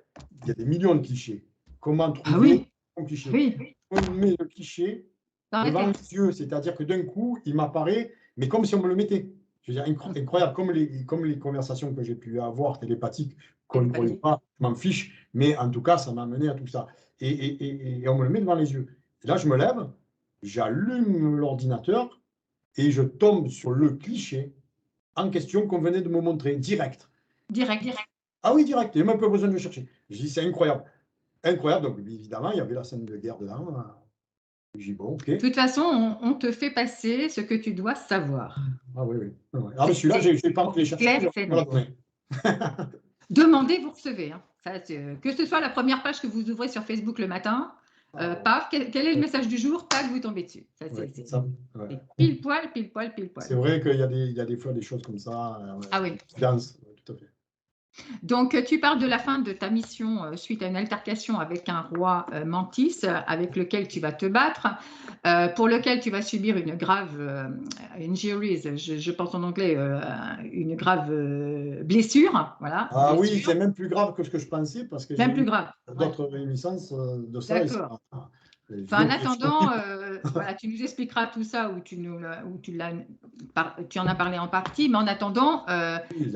Il y a des millions de clichés. Comment trouver un cliché? Oui. On me met le cliché devant les yeux, c'est-à-dire que d'un coup, il m'apparaît, mais comme si on me le mettait. je veux dire, incroyable, comme les conversations que j'ai pu avoir télépathiques, contrôle pas, je m'en fiche, mais en tout cas, ça m'a amené à tout ça. Et on me le met devant les yeux. Et là, je me lève, j'allume l'ordinateur et je tombe sur le cliché en question qu'on venait de me montrer, direct. Direct. Ah oui, direct, il n'y a même pas besoin de le chercher. Je dis, c'est incroyable. Incroyable, donc évidemment, il y avait la scène de guerre dedans. J'ai dit, bon, ok. De toute façon, on te fait passer ce que tu dois savoir. Ah oui, oui. Ah, mais celui-là, je n'ai pas téléchargé. Clair, c'est net. Demandez, vous recevez. Hein. Ça, que ce soit la première page que vous ouvrez sur Facebook le matin, paf, quel est le message du jour, paf, vous tombez dessus. Ça, c'est pile poil. C'est vrai qu'il y a des fois des choses comme ça. Ah oui. Tout à fait. Donc, tu parles de la fin de ta mission suite à une altercation avec un roi Mantis, avec lequel tu vas te battre, pour lequel tu vas subir une grave injuries, je pense en anglais, une grave blessure. Voilà, ah blessure. Oui, c'est même plus grave que ce que je pensais, parce que j'ai plus grave. d'autres réminiscences de ça. D'accord. Enfin, en attendant, voilà, tu nous expliqueras tout ça ou tu en as parlé en partie, mais en attendant,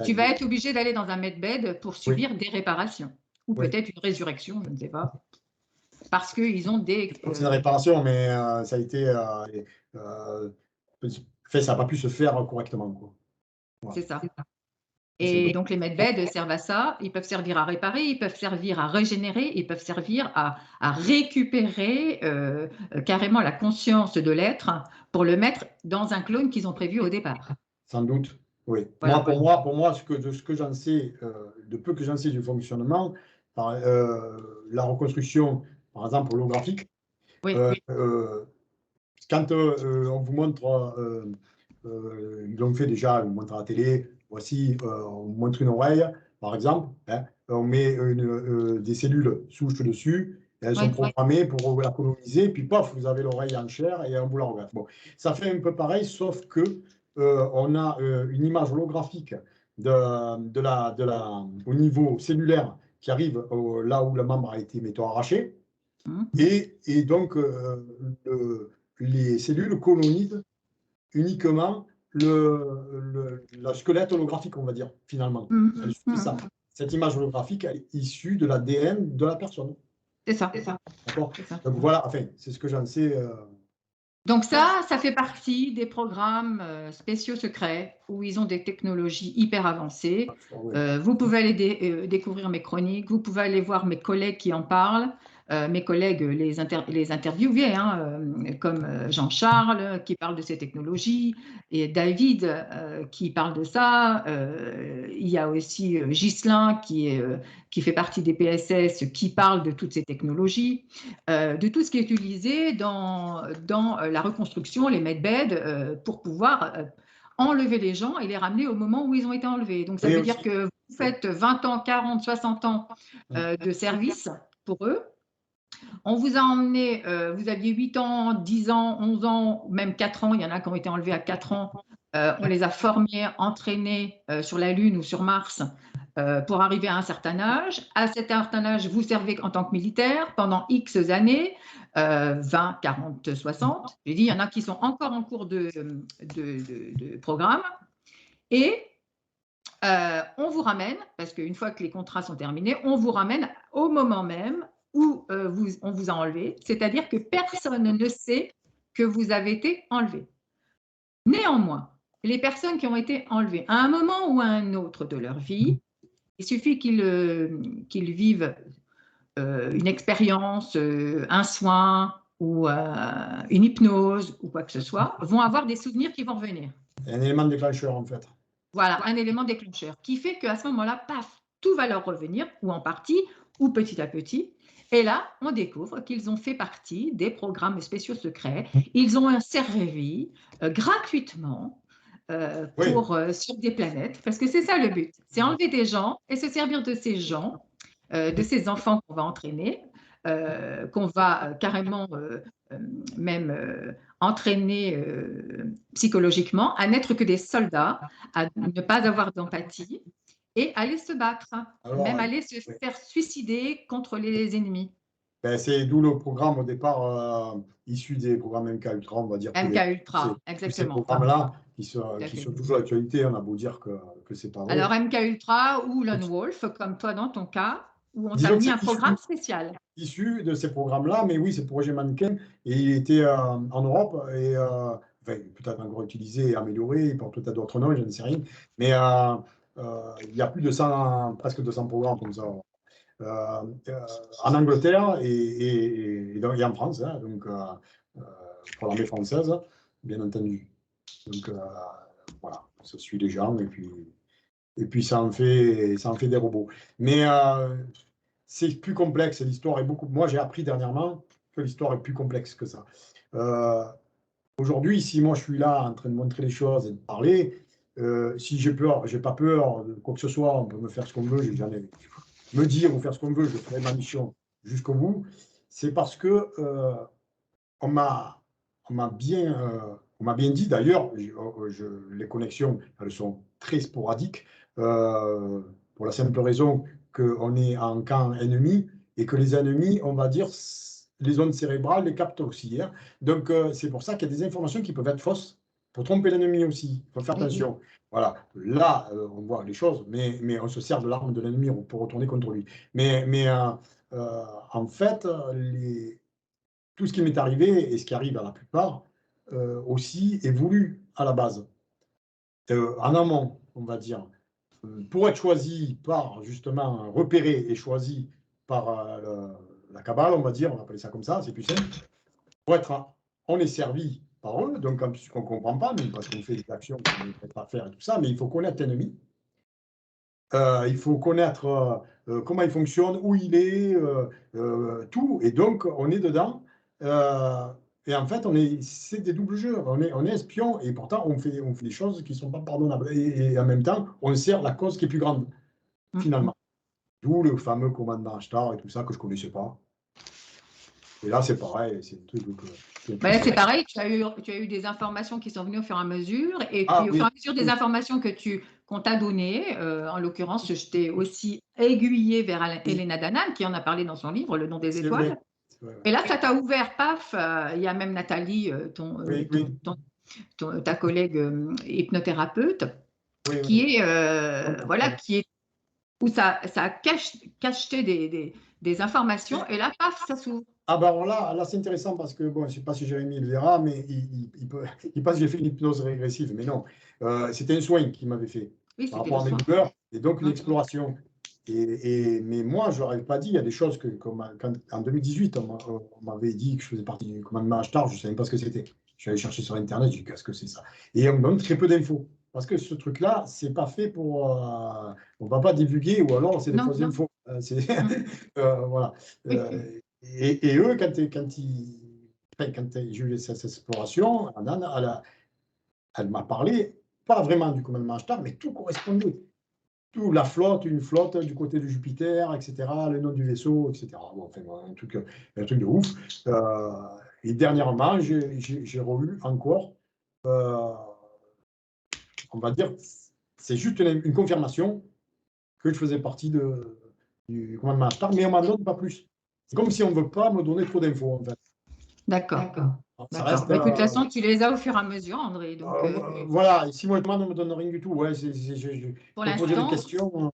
tu vas être obligé d'aller dans un medbed pour subir des réparations ou peut-être une résurrection, je ne sais pas, parce qu'ils ont des. C'est une réparation, mais ça a été, ça n'a pas pu se faire correctement, quoi. Voilà. C'est ça. Et donc, les medbeds servent à ça. Ils peuvent servir à réparer, ils peuvent servir à régénérer, ils peuvent servir à récupérer carrément la conscience de l'être pour le mettre dans un clone qu'ils ont prévu au départ. Sans doute, oui. Voilà. Pour moi, de ce que j'en sais, de peu que j'en sais du fonctionnement, la reconstruction, par exemple, holographique, oui. Quand on vous montre, ils l'ont fait déjà, on montre à la télé, voici, on montre une oreille, par exemple, hein, on met des cellules souches dessus, et elles sont programmées pour la coloniser, puis paf, vous avez l'oreille en chair et on vous la regarde. Bon, ça fait un peu pareil, sauf que on a une image holographique au niveau cellulaire qui arrive là où le membre a été, mettons, arraché, et donc les cellules colonisent uniquement le squelette holographique, on va dire, finalement. C'est ça. Cette image holographique est issue de l'ADN de la personne. C'est ça. D'accord. Donc voilà, enfin, c'est ce que j'en sais. Donc ça fait partie des programmes spéciaux secrets où ils ont des technologies hyper avancées. Vous pouvez aller découvrir mes chroniques, vous pouvez aller voir mes collègues qui en parlent. Mes collègues les interviewaient, hein, comme Jean-Charles qui parle de ces technologies et David qui parle de ça. Il y a aussi Ghislain qui fait partie des PSS qui parle de toutes ces technologies, de tout ce qui est utilisé dans la reconstruction, les medbeds, pour pouvoir enlever les gens et les ramener au moment où ils ont été enlevés. Donc ça veut dire que vous faites 20 ans, 40, 60 ans de service pour eux. On vous a emmené, vous aviez 8 ans, 10 ans, 11 ans, même 4 ans, il y en a qui ont été enlevés à 4 ans. On les a formés, entraînés sur la Lune ou sur Mars pour arriver à un certain âge. À cet certain âge, vous servez en tant que militaire pendant X années, 20, 40, 60. J'ai dit, il y en a qui sont encore en cours de programme. Et on vous ramène, parce qu'une fois que les contrats sont terminés, on vous ramène au moment même où on vous a enlevé, c'est-à-dire que personne ne sait que vous avez été enlevé. Néanmoins, les personnes qui ont été enlevées à un moment ou à un autre de leur vie, il suffit qu'ils vivent une expérience, un soin ou une hypnose ou quoi que ce soit, vont avoir des souvenirs qui vont revenir. Un élément déclencheur, en fait. Voilà, un élément déclencheur qui fait qu'à ce moment-là, paf, tout va leur revenir, ou en partie, ou petit à petit. Et là, on découvre qu'ils ont fait partie des programmes spéciaux secrets. Ils ont servi gratuitement sur des planètes, parce que c'est ça le but. C'est enlever des gens et se servir de ces gens, de ces enfants qu'on va entraîner, qu'on va carrément même entraîner psychologiquement à n'être que des soldats, à ne pas avoir d'empathie et aller se battre, même aller se faire suicider contre les ennemis. Ben, c'est d'où le programme au départ issu des programmes MK Ultra, on va dire. MK Ultra, exactement. Ces programmes-là qui sont toujours d'actualité. On a beau dire que c'est pas vrai. Alors, MK Ultra ou Lone Wolf, comme toi dans ton cas, où on t'a Disons que mis c'est un programme spécial. issu de ces programmes-là, mais oui, c'est Projet Mannequin, et il était en Europe, et enfin, peut-être encore utilisé et amélioré, il porte peut-être d'autres noms, je ne sais rien, mais il y a plus de 100, presque 200 programmes comme ça, en Angleterre et en France, hein, donc pour l'armée française, bien entendu. Donc voilà, ça suit les gens, et puis ça en fait des robots. Mais c'est plus complexe, l'histoire est beaucoup. Moi, j'ai appris dernièrement que l'histoire est plus complexe que ça. Aujourd'hui, si moi je suis là en train de montrer les choses et de parler, si j'ai peur, j'ai pas peur de quoi que ce soit, on peut me faire ce qu'on veut, j'ai jamais me dire ou faire ce qu'on veut, je ferai ma mission jusqu'au bout. C'est parce que on m'a bien dit, d'ailleurs, les connexions, elles sont très sporadiques, pour la simple raison qu'on est en camp ennemi et que les ennemis, on va dire, les ondes cérébrales les captent aussi, hein. Donc, c'est pour ça qu'il y a des informations qui peuvent être fausses pour tromper l'ennemi aussi. Il faut faire attention. Voilà, là, on voit les choses, mais on se sert de l'arme de l'ennemi pour retourner contre lui. Mais en fait, tout ce qui m'est arrivé et ce qui arrive à la plupart aussi est voulu à la base, en amont, on va dire, pour être choisi par, justement, repéré et choisi par la cabale, on va dire, on va appeler ça comme ça, c'est plus simple. Pour être, on est servi par eux, donc on ne comprend pas, même parce qu'on fait des actions qu'on ne devrait pas faire et tout ça, mais il faut connaître l'ennemi. Il faut connaître comment il fonctionne, où il est, tout. Et donc, on est dedans. Et en fait, c'est des doubles jeux. On est espion et pourtant, on fait des choses qui ne sont pas pardonnables. Et en même temps, on sert la cause qui est plus grande, finalement. D'où le fameux commandant Ashtar et tout ça que je ne connaissais pas. Et là, c'est pareil. C'est un truc c'est pareil, tu as eu des informations qui sont venues au fur et à mesure, et puis au fur et à mesure des informations qu'on t'a données, en l'occurrence, je t'ai aussi aiguillé vers Elena Danaan, qui en a parlé dans son livre, Le nom des étoiles. Et là, ça t'a ouvert, paf, il y a même Nathalie, ta collègue hypnothérapeute, qui est, voilà, où ça a cacheté des informations, et là, paf, ça s'ouvre. Ah ben alors là c'est intéressant parce que, bon, je ne sais pas si Jérémy le verra, mais il pense que j'ai fait une hypnose régressive, mais non. C'était un soin qu'il m'avait fait par rapport à mes douleurs, et donc une exploration. Mais moi, je ne leur avais pas dit, il y a des choses comme en 2018, on m'avait dit que je faisais partie du commandement Ashtar, je ne savais pas ce que c'était. Je suis allé chercher sur Internet, je dis qu'est-ce que c'est ça? Et on me donne très peu d'infos. Parce que ce truc-là, ce n'est pas fait pour. On ne va pas divulguer, ou alors c'est des fausses infos. Voilà. Et eux, quand j'ai eu cette exploration, elle m'a parlé, pas vraiment du commandement Ashtar, mais tout correspondait. Tout, la flotte, une flotte du côté de Jupiter, etc., le nom du vaisseau, etc. Bon, enfin, un truc de ouf. Et dernièrement, j'ai revu encore, on va dire, c'est juste une confirmation que je faisais partie du commandement Ashtar, mais on m'en donne pas plus. C'est comme si on ne veut pas me donner trop d'infos, en fait. D'accord. Écoute, de toute façon, tu les as au fur et à mesure, André. Donc, voilà, si moi, je ne me donne rien du tout. Ouais, pour poser des l'instant, questions,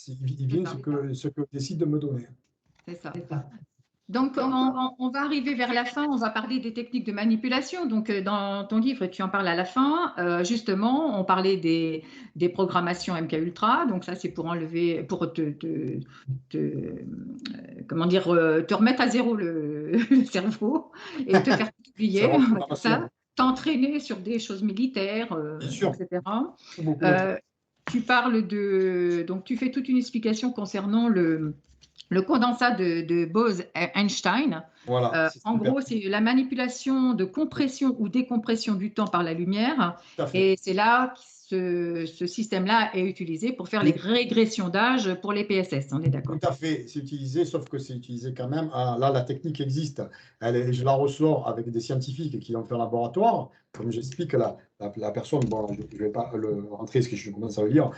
ils viennent ce que décide de me donner. C'est ça. Donc, on va arriver vers la fin, on va parler des techniques de manipulation. Donc, dans ton livre, tu en parles à la fin. Justement, on parlait des programmations MK Ultra. Donc, ça, c'est pour enlever, pour comment dire, te remettre à zéro le cerveau et te faire oublier, ça, t'entraîner sur des choses militaires, etc. Tu parles donc tu fais toute une explication concernant le condensat de Bose-Einstein. Voilà, en gros, c'est la manipulation de compression ou décompression du temps par la lumière. Et c'est là que ce système-là est utilisé pour faire les régressions d'âge pour les PSS. On est d'accord? Tout à fait, c'est utilisé, sauf que c'est utilisé quand même. Là, la technique existe. Je la ressors avec des scientifiques qui l'ont fait en laboratoire. Comme j'explique, la personne, bon, je ne vais pas rentrer parce que je commence à le lire,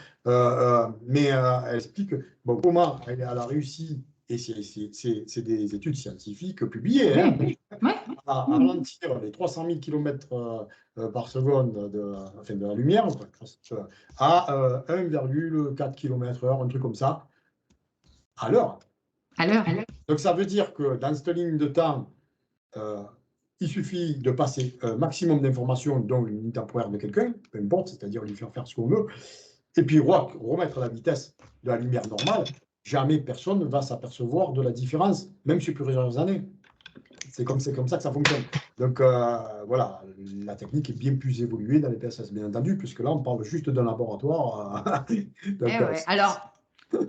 mais elle explique comment elle a réussi. Et c'est des études scientifiques publiées. Oui. à ralentir les 300 000 km par seconde de la lumière, quoi, à 1,4 km/h, un truc comme ça, à l'heure. À l'heure. Donc ça veut dire que dans cette ligne de temps, il suffit de passer un maximum d'informations, dont une ligne temporaire de quelqu'un, peu importe, c'est-à-dire lui faire ce qu'on veut, et puis remettre la vitesse de la lumière normale. Jamais personne ne va s'apercevoir de la différence, même sur plusieurs années. C'est comme ça que ça fonctionne. Donc voilà, la technique est bien plus évoluée dans les PSS, bien entendu, puisque là, on parle juste d'un laboratoire. Donc, ouais. Alors,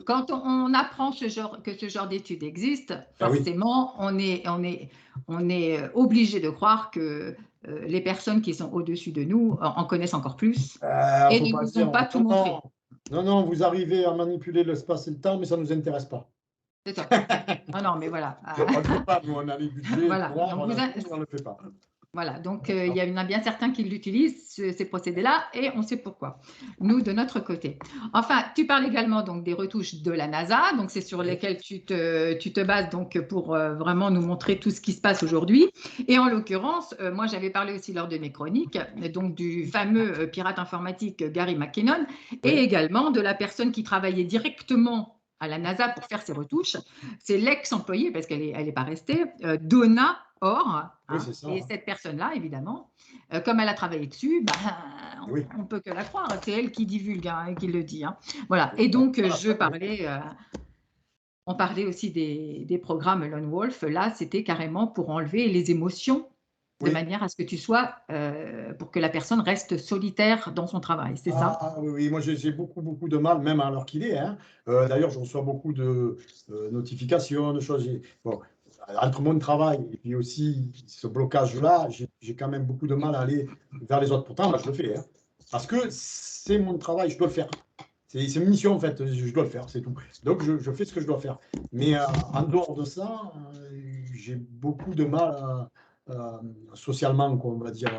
quand on apprend que ce genre d'études existe, forcément, on est obligé de croire que les personnes qui sont au-dessus de nous en connaissent encore plus et ne nous ont pas tout montré. Non, vous arrivez à manipuler l'espace et le temps, mais ça ne nous intéresse pas. C'est ça. Non, mais voilà. On ne peut pas, nous, on a les budgets, Voilà. on ne le fait pas. Voilà, donc il y en a bien certains qui l'utilisent, ces procédés-là, et on sait pourquoi. Nous, de notre côté. Enfin, tu parles également donc des retouches de la NASA, donc c'est sur lesquelles tu te bases donc pour vraiment nous montrer tout ce qui se passe aujourd'hui. Et en l'occurrence, moi j'avais parlé aussi lors de mes chroniques, donc du fameux pirate informatique Gary McKinnon, et également de la personne qui travaillait directement à la NASA pour faire ses retouches. C'est l'ex-employée, parce qu'elle n'est pas restée, Donna Or, oui, ça, et cette personne-là, évidemment, comme elle a travaillé dessus, on ne peut que la croire. C'est elle qui divulgue et qui le dit. Voilà. Et donc, on parlait aussi des programmes Lone Wolf. Là, c'était carrément pour enlever les émotions de manière à ce que tu sois, pour que la personne reste solitaire dans son travail. C'est ça? Oui, moi j'ai beaucoup de mal, même alors qu'il est. D'ailleurs, je reçois beaucoup de notifications, de choses. Bon, entre mon travail et puis aussi ce blocage-là, j'ai quand même beaucoup de mal à aller vers les autres. Pourtant, moi, je le fais, parce que c'est mon travail, je dois le faire. C'est une mission, en fait, je dois le faire, c'est tout. Donc, je fais ce que je dois faire. Mais en dehors de ça, j'ai beaucoup de mal socialement, quoi, on va dire,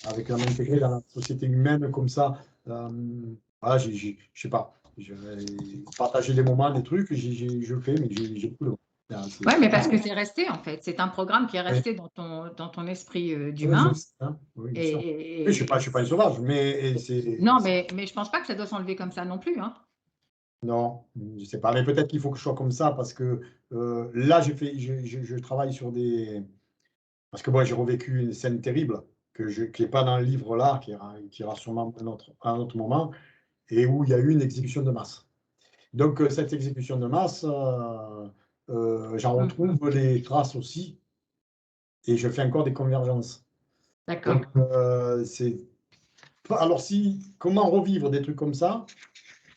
avec à m'intégrer dans la société humaine comme ça. Voilà, je sais pas, partager des moments, des trucs, je le fais, mais j'ai beaucoup de mal. Oui, mais parce que c'est resté, en fait. C'est un programme qui est resté dans ton esprit d'humain. Oui, bien sûr. Je ne suis pas un sauvage, mais c'est... Non, mais je ne pense pas que ça doit s'enlever comme ça non plus. Non, je ne sais pas. Mais peut-être qu'il faut que je sois comme ça, parce que là, je travaille sur des... Parce que moi, j'ai revécu une scène terrible qui n'est pas dans le livre là, qui ira sûrement à un autre moment, et où il y a eu une exécution de masse. Donc, cette exécution de masse, j'en retrouve les traces aussi, et je fais encore des convergences. D'accord. Alors, comment revivre des trucs comme ça,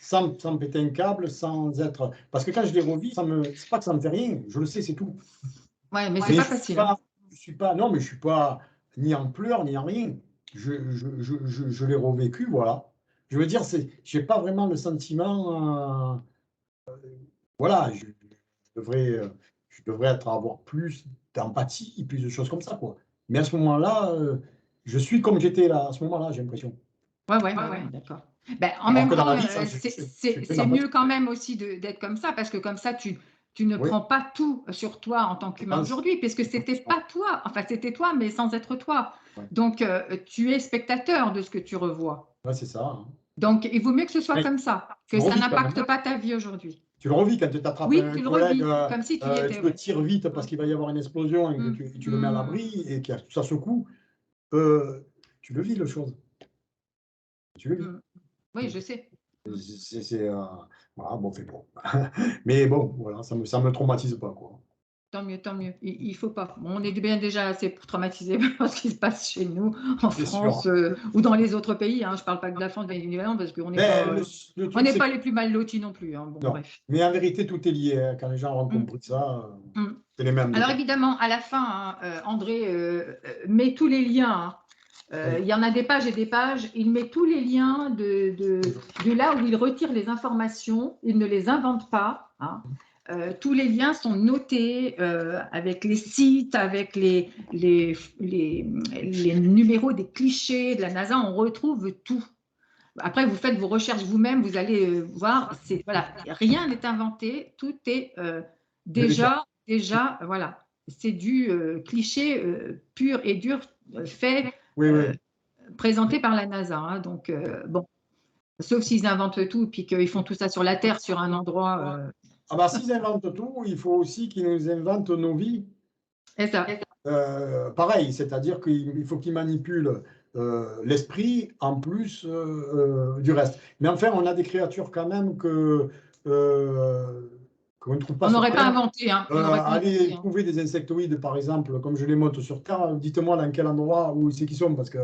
sans me péter un câble, sans être... Parce que quand je les revis, c'est pas que ça me fait rien, je le sais, c'est tout. Ouais, mais c'est pas facile. Non, mais je suis pas ni en pleurs, ni en rien. Je l'ai revécu, voilà. Je veux dire, j'ai pas vraiment le sentiment... voilà, je devrais avoir plus d'empathie, plus de choses comme ça, quoi. Mais à ce moment-là, je suis comme j'étais là, à ce moment-là, j'ai l'impression. Ouais, d'accord. En même temps, c'est mieux quand même aussi d'être comme ça, parce que comme ça, tu ne prends pas tout sur toi en tant qu'humain aujourd'hui, puisque c'était pas toi, enfin c'était toi, mais sans être toi. Donc, tu es spectateur de ce que tu revois. Ouais, c'est ça. Donc, il vaut mieux que ce soit comme ça, que ça n'impacte pas ta vie aujourd'hui. Tu le revis quand tu t'attrapes un collègue, comme si tu y étais. Tu le tires vite parce qu'il va y avoir une explosion et que tu le mets à l'abri et que ça secoue. Tu le vis, le chose. Tu le vis. Oui, je sais. Voilà, bon, fait bon. Mais bon, voilà, ça me traumatise pas, quoi. Tant mieux. Il faut pas. Bon, on est bien déjà assez traumatisé par ce qui se passe chez nous, en France, ou dans les autres pays. Je ne parle pas de la France, bien évidemment, parce qu'on n'est pas les plus mal lotis non plus. Bon, non. Bref. Mais en vérité, tout est lié. Quand les gens ont compris ça, c'est les mêmes. Alors évidemment, à la fin, André met tous les liens. Il y en a des pages et des pages. Il met tous les liens de là où il retire les informations. Il ne les invente pas. Tous les liens sont notés avec les sites, avec les numéros des clichés de la NASA. On retrouve tout. Après, vous faites vos recherches vous-même, vous allez voir. Voilà, rien n'est inventé. Tout est déjà, voilà. c'est du cliché pur et dur fait, Oui, oui. présenté par la NASA. Hein, donc, bon, sauf s'ils inventent tout, puis qu'ils font tout ça sur la Terre, sur un endroit. Ah bah, s'ils inventent tout, il faut aussi qu'ils nous inventent nos vies. C'est ça. Pareil, c'est-à-dire qu'il faut qu'ils manipulent l'esprit en plus du reste. Mais enfin, on a des créatures quand même qu'on ne trouve pas On sur n'aurait pas Terre. inventé. Hein, on n'aurait pas Allez inventé. Hein. trouver des insectoïdes, par exemple, comme je les montre sur Terre, dites-moi dans quel endroit où c'est qu'ils sont, parce que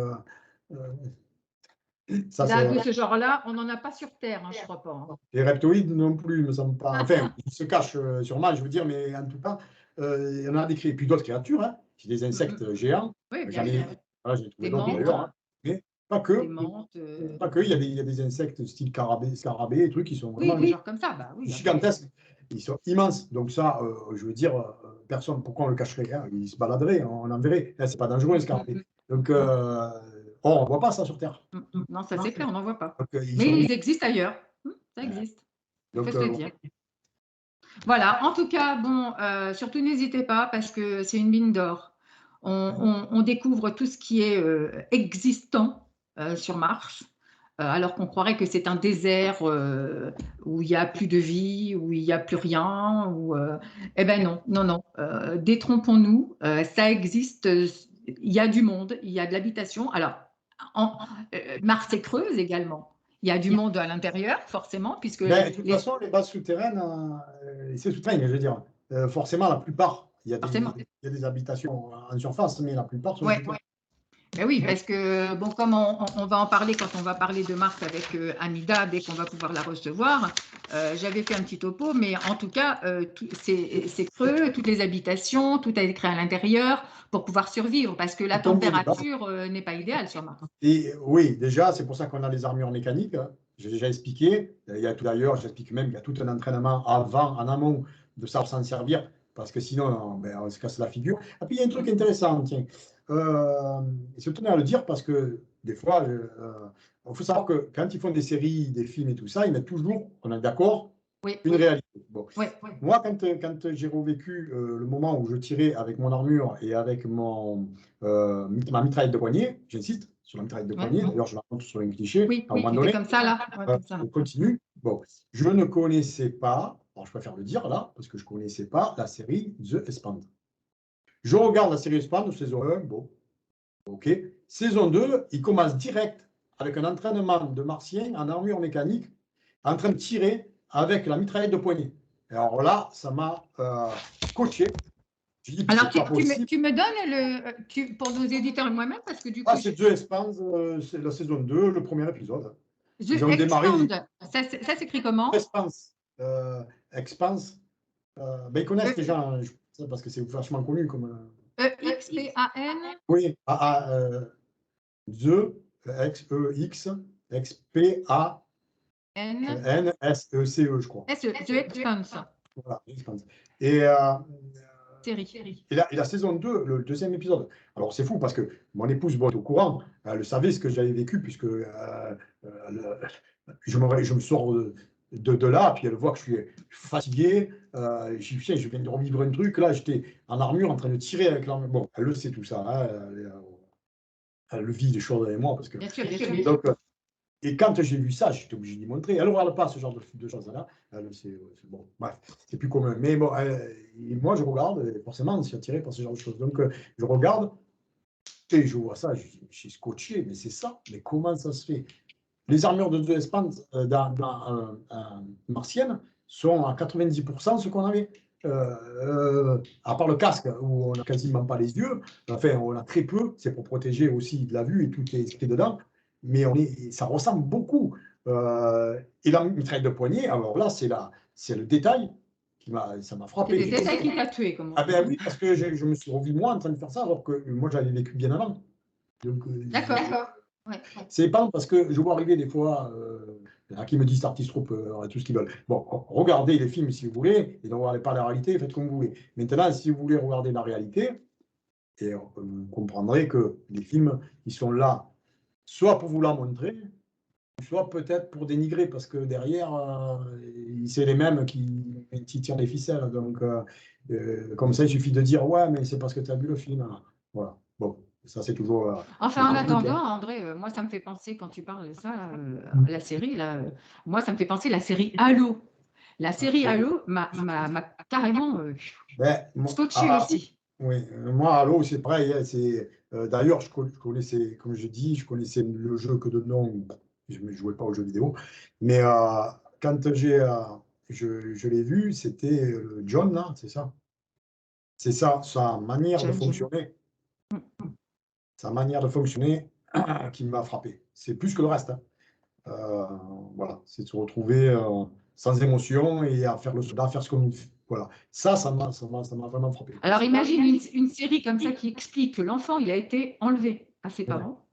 ça, Là, c'est. de ce genre-là, on n'en a pas sur Terre, hein, je crois pas. Hein. Les reptoïdes non plus, me semble pas. Enfin, ils se cachent sûrement, je veux dire, mais en tout cas, il y en a des créatures. Puis d'autres créatures, hein. C'est des insectes géants. Oui, bien J'en ai, sûr. voilà, j'ai trouvé Des d'autres menthes, d'ailleurs, hein. Mais pas des que. menthes. Pas que. Il y a des insectes style scarabée, des trucs qui sont Oui, vraiment des genres comme ça. Bah oui. gigantesques. Ils sont immenses. Donc ça, je veux dire, personne, pourquoi on le cacherait, hein? Il se baladerait, on en verrait. Là, c'est pas dangereux, un scarabée. Donc, on ne voit pas ça sur Terre. Non, ça c'est clair, on n'en voit pas. Donc, ils Mais sont. ils existent ailleurs. Ça existe. Il faut Donc, se le dire. Voilà, en tout cas, bon, surtout n'hésitez pas parce que c'est une mine d'or. On découvre tout ce qui est existant sur Mars, alors qu'on croirait que c'est un désert où il n'y a plus de vie, où il n'y a plus rien. Eh ben non, non, non. Détrompons-nous, ça existe. Il y a du monde, il y a de l'habitation. Alors, Mars est creuse également. Il y a du monde à l'intérieur, forcément, puisque Ben, de toute façon, les bases souterraines, c'est souterrain, je veux dire. Forcément, la plupart, forcément. il y a des habitations en surface, mais la plupart sont Ouais. souterraines. Ben oui, parce que, bon, comme on va en parler quand on va parler de Mars avec Amida, dès qu'on va pouvoir la recevoir, j'avais fait un petit topo, mais en tout cas, c'est creux, toutes les habitations, tout a été créé à l'intérieur pour pouvoir survivre, parce que la Comme vous dites, hein. température n'est pas idéale sur Mars. Et oui, déjà, c'est pour ça qu'on a les armures mécaniques, hein. J'ai déjà expliqué. Il y a tout d'ailleurs, j'explique même, il y a tout un entraînement avant, en amont, de savoir s'en servir, parce que sinon, ben, on se casse la figure. Et puis, il y a un truc intéressant, tiens. Je tenais à le dire parce que des fois, il faut savoir que quand ils font des séries, des films et tout ça, ils mettent toujours, on est d'accord, Oui, une réalité. Bon. oui. Moi, quand j'ai revécu le moment où je tirais avec mon armure et avec ma mitraillette de poignet, j'insiste sur la mitraillette de poignet, d'ailleurs je la montre sur un cliché, Oui, à un moment c'était donné, comme ça là. Ouais, comme ça, là. on continue. Bon, je ne connaissais pas, alors je préfère le dire là, parce que je ne connaissais pas la série The Expanse. Je regarde la série Expanse, saison 1, bon, ok. Saison 2, il commence direct avec un entraînement de martiens en armure mécanique, en train de tirer avec la mitraillette de poignet. Et alors là, ça m'a coaché. Je dis, Alors, c'est pas possible. tu me donnes pour nos éditeurs et moi-même, parce que du coup, Ah, c'est The Expanse, c'est la saison 2, le premier épisode. The Ils ont démarré Expand, ça s'écrit comment? Expanse. Expanse. Ben, ils connaissent les gens, parce que c'est vachement connu comme. EXPAN? Oui, The, X-E-X, X-P-A-N-S-E-C-E, je crois. The Expanse. Voilà, Expanse. Et, Série. et la saison 2, le deuxième épisode. Alors, c'est fou parce que mon épouse, bon, est au courant, elle savait ce que j'avais vécu, puisque je me sors de là, puis elle voit que je suis fatigué. Je dis, tiens, je viens de revivre un truc. Là, j'étais en armure en train de tirer avec l'armure. Bon, elle le sait tout ça, hein, elle le vit les choses avec moi. Parce que, Bien sûr, bien sûr. donc, et quand j'ai vu ça, j'étais obligé d'y montrer. Elle ne regarde pas ce genre de choses-là. C'est bon, bref, c'est plus commun. Mais bon, et moi, je regarde, et forcément, je suis attiré par ce genre de choses. Donc, je regarde, et je vois ça, je suis scotché, mais c'est ça. Mais comment ça se fait? Les armures de The Expanse dans martienne sont à 90% ce qu'on avait. À part le casque, où on n'a quasiment pas les yeux, enfin, on a très peu, c'est pour protéger aussi de la vue et tout est inscrit dedans, mais ça ressemble beaucoup. Et la mitraille de poignet, alors là, c'est le détail ça m'a frappé. C'est le détail qui t'a tué, comme on Ah dit. ben oui, parce que je me suis revu moi en train de faire ça, alors que moi j'avais vécu bien avant. D'accord. Ouais. C'est pas parce que je vois arriver des fois, il y en a qui me disent artiste trop et tout ce qu'ils veulent. Bon, regardez les films si vous voulez, et ne regardez pas la réalité, faites comme vous voulez. Maintenant, si vous voulez regarder la réalité, et vous comprendrez que les films, ils sont là soit pour vous la montrer, soit peut-être pour dénigrer, parce que derrière, c'est les mêmes qui tirent les ficelles. Donc, comme ça, il suffit de dire, ouais, mais c'est parce que tu as vu le film. Voilà. Bon, ça, c'est toujours. Enfin, en technique, attendant, hein. André, moi, ça me fait penser, quand tu parles de ça, la série, là, moi, ça me fait penser à la série Halo. La série Halo m'a carrément Ben, scotché aussi. oui, moi, Halo, c'est pareil, hein, d'ailleurs, je connaissais, comme je dis, je connaissais le jeu que de nom, je ne jouais pas aux jeux vidéo, mais quand je l'ai vu, c'était John, là, c'est ça. C'est ça, sa manière de John. fonctionner, sa manière de fonctionner qui m'a frappé. C'est plus que le reste, hein. Euh, voilà, c'est de se retrouver sans émotion et à faire le soldat, à faire ce qu'on fait. Voilà, ça m'a vraiment frappé. Alors, imagine une série comme ça qui explique que l'enfant, il a été enlevé à ses Ouais. parents,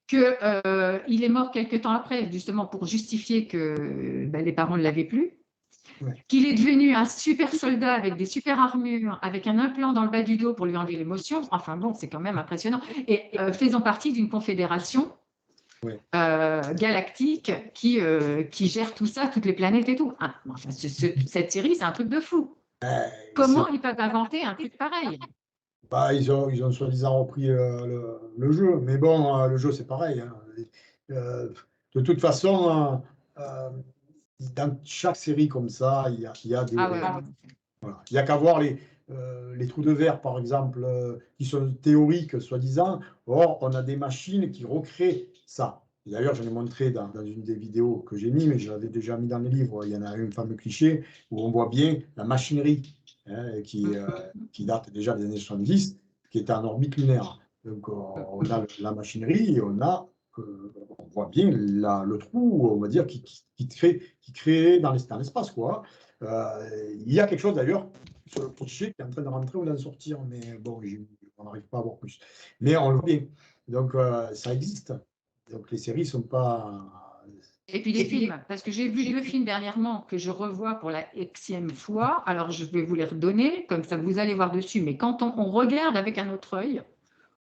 qu'il est mort quelques temps après, justement pour justifier que les parents ne l'avaient plus, Ouais. qu'il est devenu un super soldat avec des super armures, avec un implant dans le bas du dos pour lui enlever l'émotion. Enfin bon, c'est quand même impressionnant. Et faisant partie d'une confédération galactique qui gère tout ça, toutes les planètes et tout. Ah, enfin, cette série, c'est un truc de fou. Comment ils peuvent inventer un truc pareil? Bah, ils ont soi-disant repris le jeu, mais bon, le jeu, c'est pareil, hein. De toute façon, dans chaque série comme ça, il y a des. Ah ouais. Voilà. Il n'y a qu'à voir les trous de verre, par exemple, qui sont théoriques, soi-disant. Or, on a des machines qui recréent ça. D'ailleurs, j'en ai montré dans une des vidéos que j'ai mis, mais je l'avais déjà mis dans les livres. Il y en a un fameux cliché où on voit bien la machinerie, hein, qui date déjà des années 70, qui était en orbite lunaire. Donc, on a la machinerie et on voit bien le trou, on va dire, qui crée dans l'espace, quoi. Il y a quelque chose d'ailleurs sur le cliché qui est en train de rentrer ou d'en sortir, mais bon, on n'arrive pas à voir plus. Mais on le voit bien. Donc, ça existe. Donc, les séries ne sont pas. Et puis les films, parce que j'ai vu 2 films dernièrement que je revois pour la Xème fois. Alors, je vais vous les redonner, comme ça vous allez voir dessus. Mais quand on regarde avec un autre œil,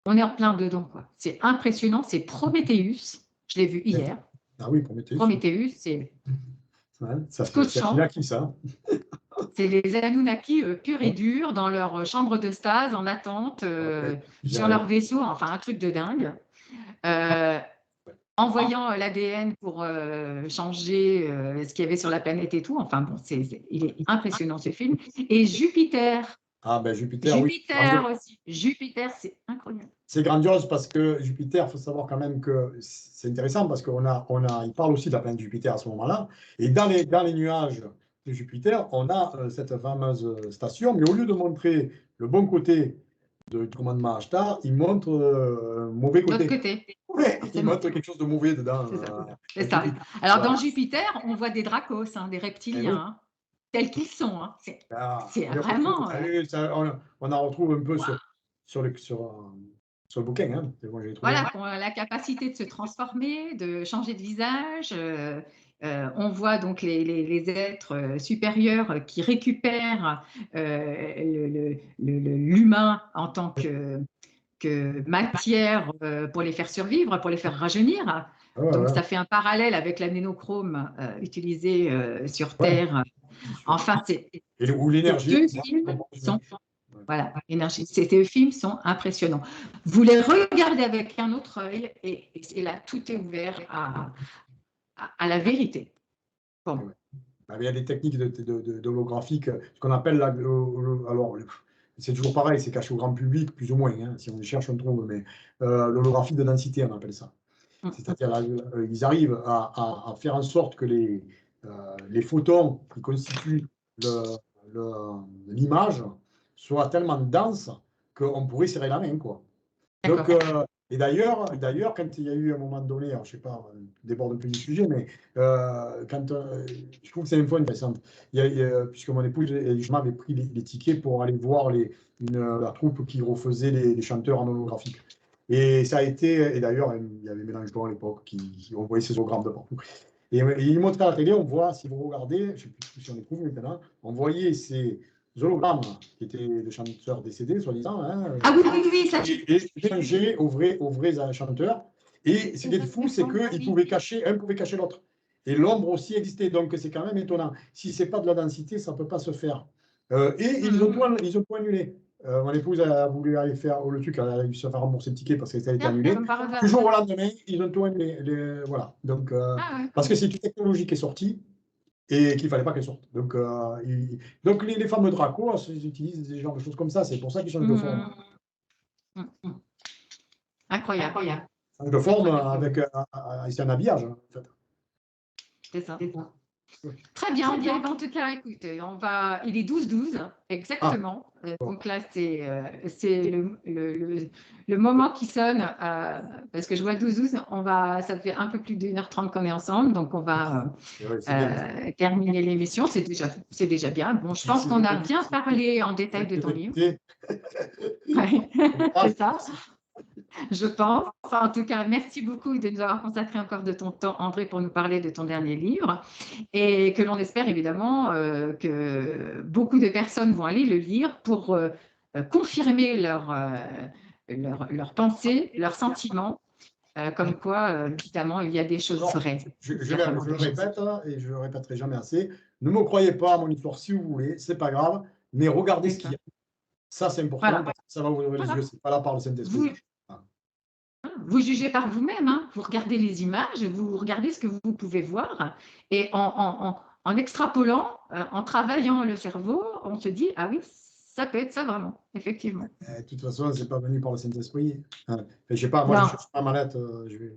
on est en plein dedans, quoi. C'est impressionnant. C'est Prometheus. Je l'ai vu hier. Ah oui, Prometheus. Prometheus, c'est Ça fait scotchant. Anunnaki, ça. C'est les Anunnaki purs et durs dans leur chambre de stase en attente sur leur vaisseau. Enfin, un truc de dingue. En voyant l'ADN pour changer ce qu'il y avait sur la planète et tout. Enfin bon, il est impressionnant ce film. Et Jupiter. Ah ben Jupiter, oui. Jupiter aussi. Jupiter, c'est incroyable. C'est grandiose parce que Jupiter, il faut savoir quand même que c'est intéressant parce il parle aussi de la planète Jupiter à ce moment-là. Et dans les nuages de Jupiter, on a cette fameuse station, mais au lieu de montrer le bon côté du commandement Ashtar, il montre mauvais côté. L'autre côté. Ouais, il montre quelque chose de mauvais dedans. C'est ça. Alors dans Jupiter, on voit des dracos, des reptiliens, tels qu'ils sont. C'est vraiment. On en retrouve un peu sur le bouquin. Hein, voilà, on a la capacité de se transformer, de changer de visage. On voit donc les êtres supérieurs qui récupèrent l'humain en tant que matière pour les faire survivre, pour les faire rajeunir. Donc, ça fait un parallèle avec la nénochrome utilisée sur Terre. Enfin, ou l'énergie. Voilà, énergie. Ces 2 films sont impressionnants. Vous les regardez avec un autre œil et là, tout est ouvert à la vérité. Bon. Il y a des techniques d'holographique, ce qu'on appelle alors c'est toujours pareil, c'est caché au grand public, plus ou moins, hein, si on cherche, on trouve, mais l'holographie de densité, on appelle ça. C'est-à-dire ils arrivent à faire en sorte que les photons qui constituent l'image soient tellement denses qu'on pourrait serrer la main, quoi. Donc, et d'ailleurs, quand il y a eu un moment donné, alors je ne sais pas, on déborde un peu du sujet, mais quand je trouve que c'est une fois intéressante, puisque mon épouse, je m'avais pris les tickets pour aller voir la troupe qui refaisait les chanteurs en holographique. Et ça a été, et d'ailleurs, il y avait Mélenchon à l'époque qui envoyait ses hologrammes de partout. Et il montrait à la télé, on voit, si vous regardez, je ne sais plus si on les trouve maintenant, on voyait ces hologrammes qui étaient des chanteurs décédés, soi-disant. Hein, oui, ça. Et changé aux vrais chanteurs. Et ce qui est fou, c'est qu'ils pouvaient cacher, un pouvait cacher l'autre. Et l'ombre aussi existait, donc c'est quand même étonnant. Si ce n'est pas de la densité, ça ne peut pas se faire. Et ils ont tout annulé. Mon épouse a voulu aller faire le truc, elle a dû se faire rembourser le ticket parce que ça a été annulé. Du jour au lendemain, ils ont tout annulé. Voilà. Donc, parce que c'est une technologie qui est sortie et qu'il ne fallait pas qu'elle sorte. Donc, les fameux dracos, ils utilisent des genres de choses comme ça. C'est pour ça qu'ils sont de forme. Incroyable. De forme avec c'est un habillage, en fait. C'est ça. Très bien. En tout cas, écoutez, il est 12-12, exactement. Donc là, c'est le moment qui sonne, parce que je vois 12-12, ça fait un peu plus d'1h30 qu'on est ensemble, donc on va terminer l'émission. C'est déjà bien. Bon, je pense qu'on a bien parlé en détail de ton livre. C'est ça. Je pense. En tout cas, merci beaucoup de nous avoir consacré encore de ton temps, André, pour nous parler de ton dernier livre et que l'on espère évidemment que beaucoup de personnes vont aller le lire pour confirmer leurs pensées, leurs sentiments, comme quoi, évidemment, il y a des choses vraies. Je le répète et je ne le répéterai jamais assez. Ne me croyez pas à mon histoire si vous voulez, ce n'est pas grave, mais regardez ce qu'il y a. Ça, c'est important, parce que ça va vous ouvrir les yeux. Ce n'est pas là par le Saint-Esprit. Vous jugez par vous-même, hein. Vous regardez les images, vous regardez ce que vous pouvez voir, et en extrapolant, en travaillant le cerveau, on se dit, ah oui, ça peut être ça vraiment, effectivement. De toute façon, ce n'est pas venu par le Saint-Esprit. Je ne sais pas, moi, je cherche ma mallette, je vais...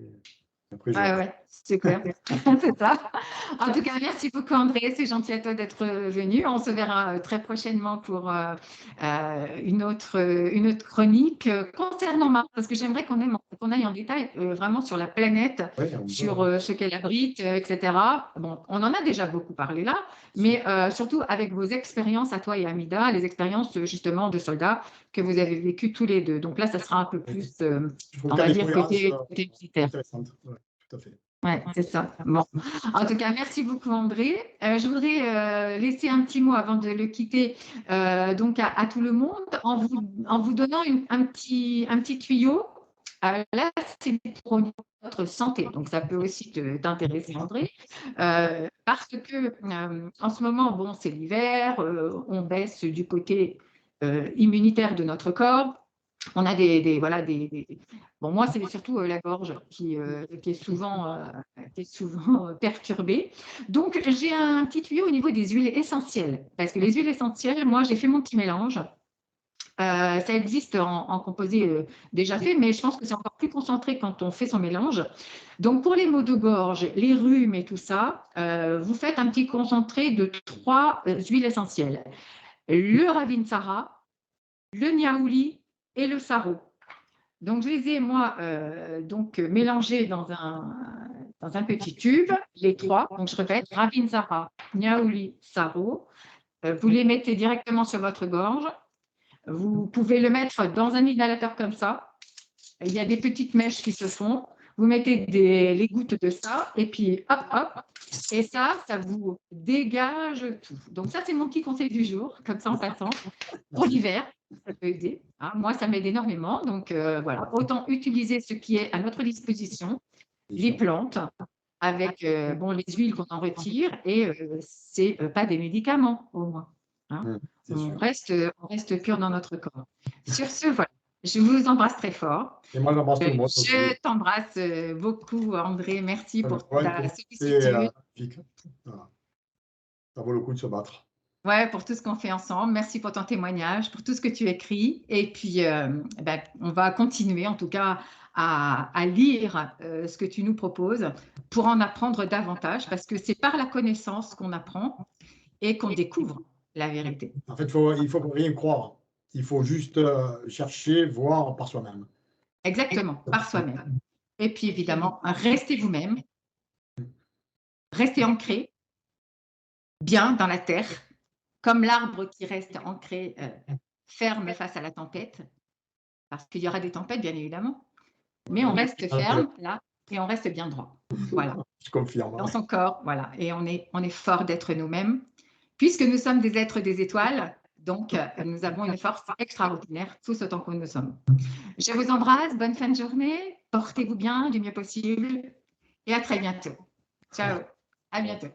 Après, ouais, c'est clair. C'est ça. En tout cas, merci beaucoup, André. C'est gentil à toi d'être venu. On se verra très prochainement pour une autre chronique concernant Mars, parce que j'aimerais qu'on aille en détail vraiment sur la planète, sur ce qu'elle abrite, etc. Bon, on en a déjà beaucoup parlé là, mais surtout avec vos expériences à toi et Amida, les expériences justement de soldats que vous avez vécues tous les deux. Donc là, ça sera un peu plus, on va dire, côté militaire. Tout à fait. Oui, c'est ça. Bon. En tout cas, merci beaucoup, André. Je voudrais laisser un petit mot avant de le quitter donc à tout le monde en vous donnant un petit tuyau. Là, c'est pour notre santé, donc ça peut aussi t'intéresser, André, parce que en ce moment, bon, c'est l'hiver, on baisse du côté immunitaire de notre corps. On a Bon, moi, c'est surtout la gorge qui est souvent perturbée. Donc, j'ai un petit tuyau au niveau des huiles essentielles. Parce que les huiles essentielles, moi, j'ai fait mon petit mélange. Ça existe en composé déjà fait, mais je pense que c'est encore plus concentré quand on fait son mélange. Donc, pour les maux de gorge, les rhumes et tout ça, vous faites un petit concentré de 3 huiles essentielles. Le Ravinsara, le Niaouli et le Saro. Donc, je les ai, moi, mélangés dans un petit tube, les 3. Donc, je répète, Ravinsara, Niaouli, Saro. Vous les mettez directement sur votre gorge. Vous pouvez le mettre dans un inhalateur comme ça. Il y a des petites mèches qui se font. Vous mettez les gouttes de ça et puis hop, hop. Et ça vous dégage tout. Donc, ça, c'est mon petit conseil du jour, comme ça en passant. Pour l'hiver, ça peut aider. Hein. Moi, ça m'aide énormément. Donc, voilà, autant utiliser ce qui est à notre disposition, les plantes, avec les huiles qu'on en retire, et c'est pas des médicaments, au moins. Hein. On reste pur dans notre corps. Sur ce, voilà. Je vous embrasse très fort. Et moi, j'embrasse tout le monde. Je t'embrasse beaucoup, André. Merci pour ta sollicitude. Voilà. Ça vaut le coup de se battre. Ouais, pour tout ce qu'on fait ensemble. Merci pour ton témoignage, pour tout ce que tu écris. Et puis, on va continuer, en tout cas, à lire ce que tu nous proposes pour en apprendre davantage, parce que c'est par la connaissance qu'on apprend et qu'on découvre la vérité. En fait, il faut rien croire. Il faut juste chercher, voir par soi-même. Exactement, par soi-même. Et puis, évidemment, restez vous-même, restez ancré, bien dans la terre, comme l'arbre qui reste ancré, ferme face à la tempête, parce qu'il y aura des tempêtes, bien évidemment, mais on reste ferme, là, et on reste bien droit. Voilà. Je confirme. Dans son corps, voilà. Et on est fort d'être nous-mêmes, puisque nous sommes des êtres des étoiles. Donc, nous avons une force extraordinaire, tous autant que nous sommes. Je vous embrasse, bonne fin de journée. portez-vous bien du mieux possible et à très bientôt. Ciao, à bientôt.